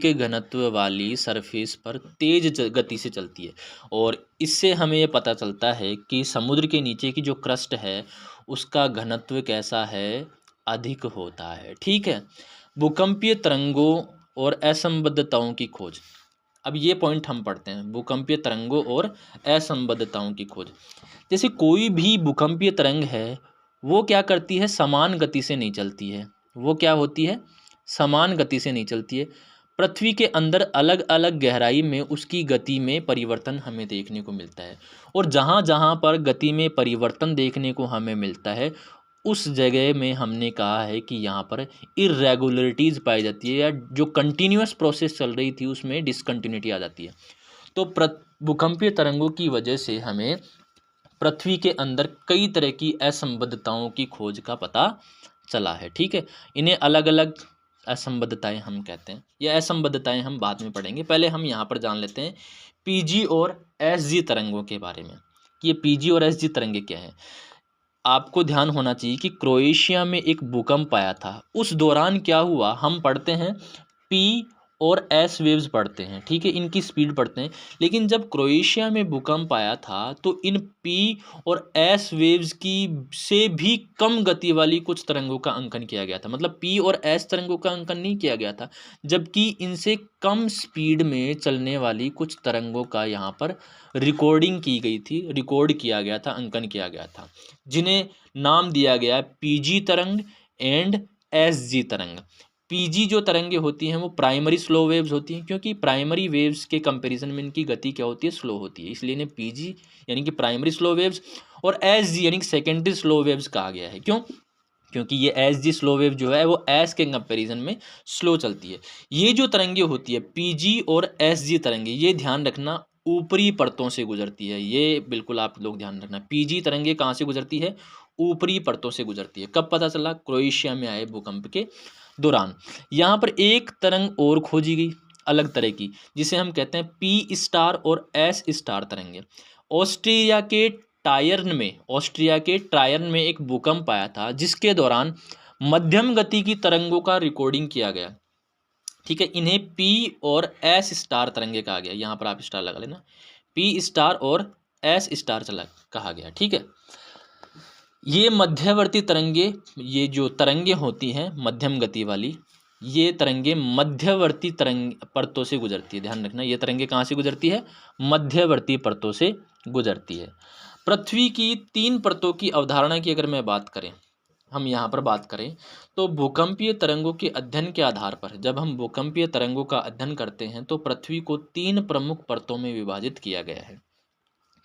घनत्व वाली सरफेस पर तेज गति से चलती है। और इससे हमें ये पता चलता है कि समुद्र के नीचे की जो क्रस्ट है उसका घनत्व कैसा है, अधिक होता है। ठीक है, भूकंपीय तरंगों और असंबद्धताओं की खोज। अब ये पॉइंट हम पढ़ते हैं, भूकंपीय तरंगों और असंबद्धताओं की खोज। जैसे कोई भी भूकंपीय तरंग है वो क्या करती है, समान गति से नहीं चलती है। वो क्या होती है, समान गति से नहीं चलती है। पृथ्वी के अंदर अलग अलग गहराई में उसकी गति में परिवर्तन हमें देखने को मिलता है। और जहाँ जहाँ पर गति में परिवर्तन देखने को हमें मिलता है उस जगह में हमने कहा है कि यहाँ पर इरेगुलरिटीज़ पाई जाती है, या जो कंटिन्यूस प्रोसेस चल रही थी उसमें डिसकंटिन्यूटी आ जाती है। तो भूकंपीय तरंगों की वजह से हमें पृथ्वी के अंदर कई तरह की असंबद्धताओं की खोज का पता चला है। ठीक है, इन्हें अलग अलग असंबद्धताएं हम कहते हैं। ये असंबद्धताएं हम बाद में पढ़ेंगे, पहले हम यहाँ पर जान लेते हैं पीजी और एसजी तरंगों के बारे में कि ये पीजी और एसजी तरंगे क्या है। आपको ध्यान होना चाहिए कि क्रोएशिया में एक भूकंप आया था, उस दौरान क्या हुआ, हम पढ़ते हैं पी और एस वेव्स पढ़ते हैं। ठीक है, इनकी स्पीड पढ़ते हैं, लेकिन जब क्रोएशिया में भूकंप आया था तो इन पी और एस वेव्स की से भी कम गति वाली कुछ तरंगों का अंकन किया गया था। मतलब पी और एस तरंगों का अंकन नहीं किया गया था, जबकि इनसे कम स्पीड में चलने वाली कुछ तरंगों का यहाँ पर रिकॉर्डिंग की गई थी, रिकॉर्ड किया गया था, अंकन किया गया था, जिन्हें नाम दिया गया पीजी तरंग एंड एसजी तरंग। पीजी जो तरंगे होती हैं वो प्राइमरी स्लो वेव्स होती हैं, क्योंकि प्राइमरी वेव्स के कंपैरिजन में इनकी गति क्या होती है, स्लो होती है, इसलिए इन्हें पीजी यानी कि प्राइमरी स्लो वेव्स और एसजी यानी कि सेकेंडरी स्लो वेव्स कहा गया है। क्यों? क्योंकि ये एसजी स्लो वेव जो है वो एस के कंपैरिजन में स्लो चलती है। ये जो तरंगे होती है पीजी और एसजी तरंगे, ये ध्यान रखना ऊपरी परतों से गुजरती है, ये बिल्कुल आप लोग ध्यान रखना। पीजी तरंगे कहाँ से गुजरती है, ऊपरी परतों से गुजरती है। कब पता चला, क्रोएशिया में आए भूकंप के दौरान। यहाँ पर एक तरंग और खोजी गई अलग तरह की, जिसे हम कहते हैं पी स्टार और एस स्टार तरंगे। ऑस्ट्रिया के टायर्न में एक भूकंप आया था, जिसके दौरान मध्यम गति की तरंगों का रिकॉर्डिंग किया गया। ठीक है, इन्हें पी और एस स्टार तरंगे कहा गया। यहाँ पर आप स्टार लगा लेना, पी स्टार और एस स्टार चला कहा गया। ठीक है, ये मध्यवर्ती तरंगे, ये जो तरंगे होती हैं मध्यम गति वाली, ये तरंगे मध्यवर्ती तरंग परतों से गुजरती है। ध्यान रखना, ये तरंगे कहाँ से गुजरती है, मध्यवर्ती परतों से गुजरती है। पृथ्वी की 3 परतों की अवधारणा की अगर मैं बात करें, हम यहाँ पर बात करें तो भूकंपीय तरंगों के अध्ययन के आधार पर, जब हम भूकंपीय तरंगों का अध्ययन करते हैं तो पृथ्वी को 3 प्रमुख परतों में विभाजित किया गया है।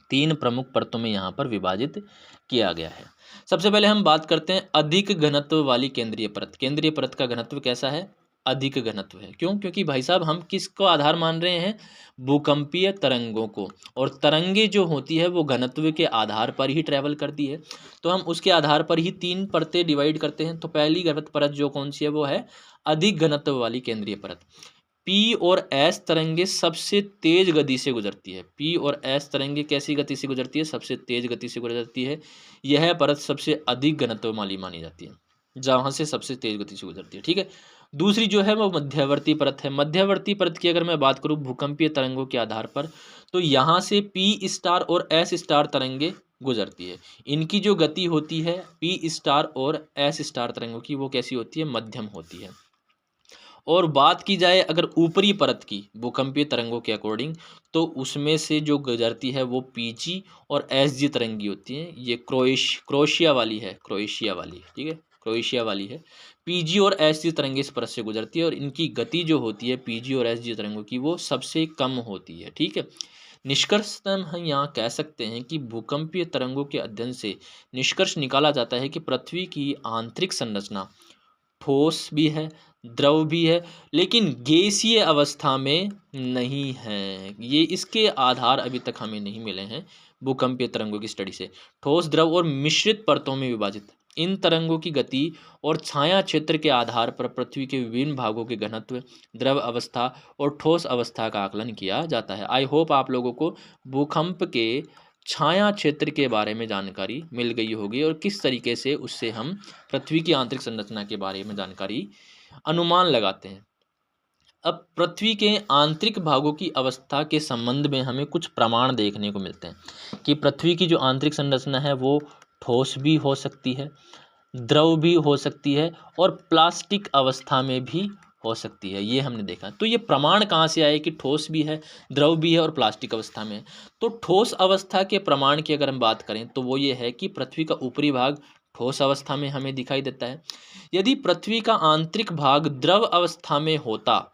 3 प्रमुख परतों में यहाँ पर विभाजित किया गया है। सबसे पहले हम बात करते हैं अधिक घनत्व वाली केंद्रीय परत। केंद्रीय परत का घनत्व कैसा है, अधिक घनत्व है। क्यों? क्योंकि भाई साहब हम किसको आधार मान रहे हैं, भूकंपीय तरंगों को, और तरंगे जो होती है वो घनत्व के आधार पर ही ट्रैवल करती है, तो हम उसके आधार पर ही 3 परतें डिवाइड करते हैं। तो पहली घनत्व परत जो कौन सी है, वो है अधिक घनत्व वाली केंद्रीय परत। पी और एस तरंगे सबसे तेज गति से गुजरती है। पी और एस तरंगे कैसी गति से गुजरती है, सबसे तेज गति से गुजरती है। यह परत सबसे अधिक घनत्व वाली मानी जाती है, जहाँ से सबसे तेज गति से गुजरती है। ठीक है, दूसरी जो है वो मध्यवर्ती परत है। मध्यवर्ती परत की अगर मैं बात करूँ भूकंपीय तरंगों के आधार पर, तो यहाँ से पी स्टार और एस स्टार तरंगे गुजरती है। इनकी जो गति होती है पी स्टार और एस स्टार तरंगों की, वो कैसी होती है, मध्यम होती है। और बात की जाए अगर ऊपरी परत की भूकंपीय तरंगों के अकॉर्डिंग, तो उसमें से जो गुजरती है वो पीजी और एसजी तरंगी होती हैं। ये क्रोएशिया वाली है, क्रोएशिया वाली, ठीक है, क्रोएशिया वाली है। पीजी और एसजी तरंगे इस परत से गुजरती है, और इनकी गति जो होती है पीजी और एसजी तरंगों की, वो सबसे कम होती है। ठीक है, निष्कर्षतः हम यहाँ कह सकते हैं कि भूकंपीय तरंगों के अध्ययन से निष्कर्ष निकाला जाता है कि पृथ्वी की आंतरिक संरचना ठोस भी है, द्रव भी है, लेकिन गैसीय अवस्था में नहीं है। ये इसके आधार अभी तक हमें नहीं मिले हैं भूकंपीय तरंगों की स्टडी से। ठोस, द्रव और मिश्रित परतों में विभाजित इन तरंगों की गति और छाया क्षेत्र के आधार पर पृथ्वी के विभिन्न भागों के घनत्व, द्रव अवस्था और ठोस अवस्था का आकलन किया जाता है। आई होप आप लोगों को भूकंप के छाया क्षेत्र के बारे में जानकारी मिल गई होगी, और किस तरीके से उससे हम पृथ्वी की आंतरिक संरचना के बारे में जानकारी अनुमान लगाते हैं। अब पृथ्वी के आंतरिक भागों की अवस्था के संबंध में हमें कुछ प्रमाण देखने को मिलते हैं कि पृथ्वी की जो आंतरिक संरचना है वो ठोस भी हो सकती है, द्रव भी हो सकती है, और प्लास्टिक अवस्था में भी हो सकती है। ये हमने देखा। तो ये प्रमाण कहाँ से आए कि ठोस भी है, द्रव भी है और प्लास्टिक अवस्था में है? तो ठोस अवस्था के प्रमाण की अगर हम बात करें तो वो ये है कि पृथ्वी का ऊपरी भाग ठोस अवस्था में हमें दिखाई देता है। यदि पृथ्वी का आंतरिक भाग द्रव अवस्था में होता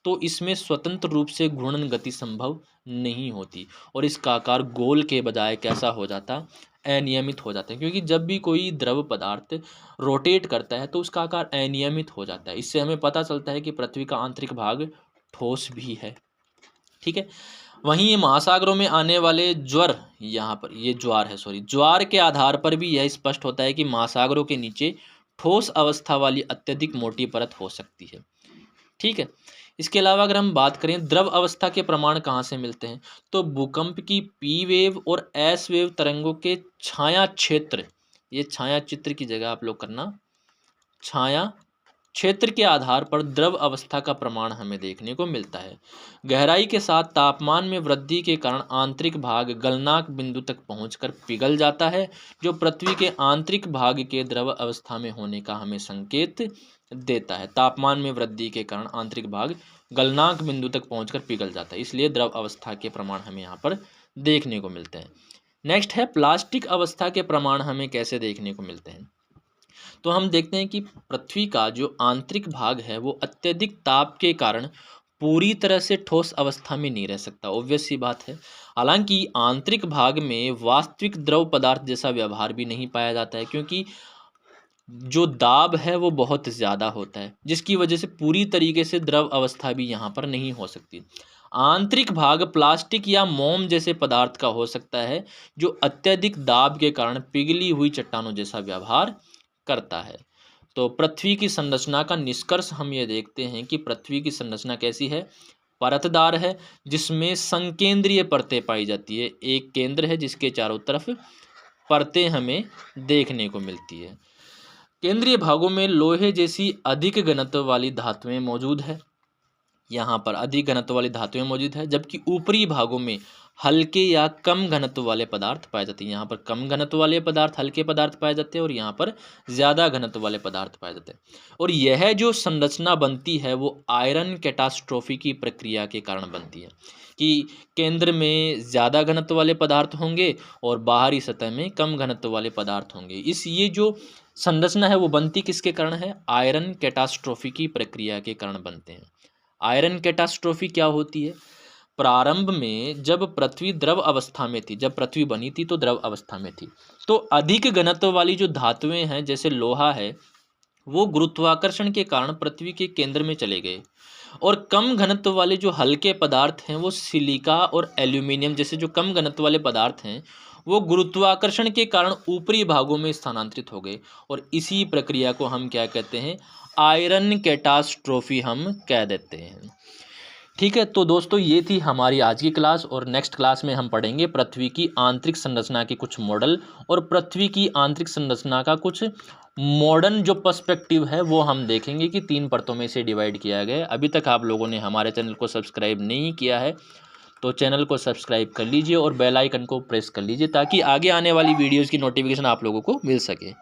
तो इसमें स्वतंत्र रूप से घूर्णन गति संभव नहीं होती, और इसका आकार गोल के बजाय कैसा हो जाता, अनियमित हो जाता है। क्योंकि जब भी कोई द्रव पदार्थ रोटेट करता है तो उसका आकार अनियमित हो जाता है। इससे हमें पता चलता है कि पृथ्वी का आंतरिक भाग ठोस भी है। ठीक है। वहीं ये महासागरों में आने वाले ज्वार, यहाँ पर ये ज्वार है, सॉरी, ज्वार के आधार पर भी यह स्पष्ट होता है कि महासागरों के नीचे ठोस अवस्था वाली अत्यधिक मोटी परत हो सकती है। ठीक है। इसके अलावा अगर हम बात करें द्रव अवस्था के प्रमाण कहाँ से मिलते हैं, तो भूकंप की पी वेव और एस वेव तरंगों के छाया क्षेत्र, ये छाया चित्र की जगह आप लोग करना, छाया क्षेत्र के आधार पर द्रव अवस्था का प्रमाण हमें देखने को मिलता है। गहराई के साथ तापमान में वृद्धि के कारण आंतरिक भाग गलनांक बिंदु तक पहुंचकर पिघल जाता है, जो पृथ्वी के आंतरिक भाग के द्रव अवस्था में होने का हमें संकेत देता है। तापमान में वृद्धि के कारण आंतरिक भाग गलनांक बिंदु तक पहुंचकर पिघल जाता है, इसलिए द्रव अवस्था के प्रमाण हमें यहाँ पर देखने को मिलते हैं। नेक्स्ट है प्लास्टिक अवस्था के प्रमाण हमें कैसे देखने को मिलते हैं। तो हम देखते हैं कि पृथ्वी का जो आंतरिक भाग है वो अत्यधिक ताप के कारण पूरी तरह से ठोस अवस्था में नहीं रह सकता, ऑब्वियस सी बात है। हालांकि आंतरिक भाग में वास्तविक द्रव पदार्थ जैसा व्यवहार भी नहीं पाया जाता है, क्योंकि जो दाब है वो बहुत ज़्यादा होता है, जिसकी वजह से पूरी तरीके से द्रव अवस्था भी यहाँ पर नहीं हो सकती। आंतरिक भाग प्लास्टिक या मोम जैसे पदार्थ का हो सकता है, जो अत्यधिक दाब के कारण पिघली हुई चट्टानों जैसा व्यवहार करता है। तो पृथ्वी की संरचना का निष्कर्ष हम ये देखते हैं कि पृथ्वी की संरचना कैसी है, परतदार है, जिसमें संकेंद्रीय परतें पाई जाती है। एक केंद्र है जिसके चारों तरफ परतें हमें देखने को मिलती है। केंद्रीय भागों में लोहे जैसी अधिक घनत्व वाली धातुएं मौजूद है, यहाँ पर अधिक घनत्व वाली धातुएं मौजूद है, जबकि ऊपरी भागों में हल्के या कम घनत्व वाले पदार्थ पाए जाते हैं। यहाँ पर कम घनत्व वाले पदार्थ, हल्के पदार्थ पाए जाते हैं, और यहाँ पर ज़्यादा घनत्व वाले पदार्थ पाए जाते हैं। और यह जो संरचना बनती है वो आयरन कैटास्ट्रोफी की प्रक्रिया के कारण बनती है, कि केंद्र में ज़्यादा घनत्व वाले पदार्थ होंगे और बाहरी सतह में कम घनत्व वाले पदार्थ होंगे। ये जो संरचना है वो बनती किसके कारण है, आयरन कैटास्ट्रोफी की प्रक्रिया के कारण बनते हैं। आयरन कैटास्ट्रोफी क्या होती है, प्रारंभ में जब पृथ्वी द्रव अवस्था में थी, जब पृथ्वी बनी थी तो द्रव अवस्था में थी, तो अधिक घनत्व वाली जो धातुएं हैं जैसे लोहा है वो गुरुत्वाकर्षण के कारण पृथ्वी के केंद्र में चले गए, और कम घनत्व वाले जो हल्के पदार्थ हैं वो सिलिका और एल्यूमिनियम जैसे जो कम घनत्व वाले पदार्थ हैं वो गुरुत्वाकर्षण के कारण ऊपरी भागों में स्थानांतरित हो गए, और इसी प्रक्रिया को हम क्या कहते हैं, आयरन कैटास्ट्रोफी हम कह देते हैं। ठीक है, तो दोस्तों ये थी हमारी आज की क्लास, और नेक्स्ट क्लास में हम पढ़ेंगे पृथ्वी की आंतरिक संरचना के कुछ मॉडल और पृथ्वी की आंतरिक संरचना का कुछ मॉडर्न जो पर्सपेक्टिव है वो हम देखेंगे कि 3 परतों में से डिवाइड किया गया है। अभी तक आप लोगों ने हमारे चैनल को सब्सक्राइब नहीं किया है तो चैनल को सब्सक्राइब कर लीजिए और बेल आइकन को प्रेस कर लीजिए, ताकि आगे आने वाली वीडियोज़ की नोटिफिकेशन आप लोगों को मिल सके।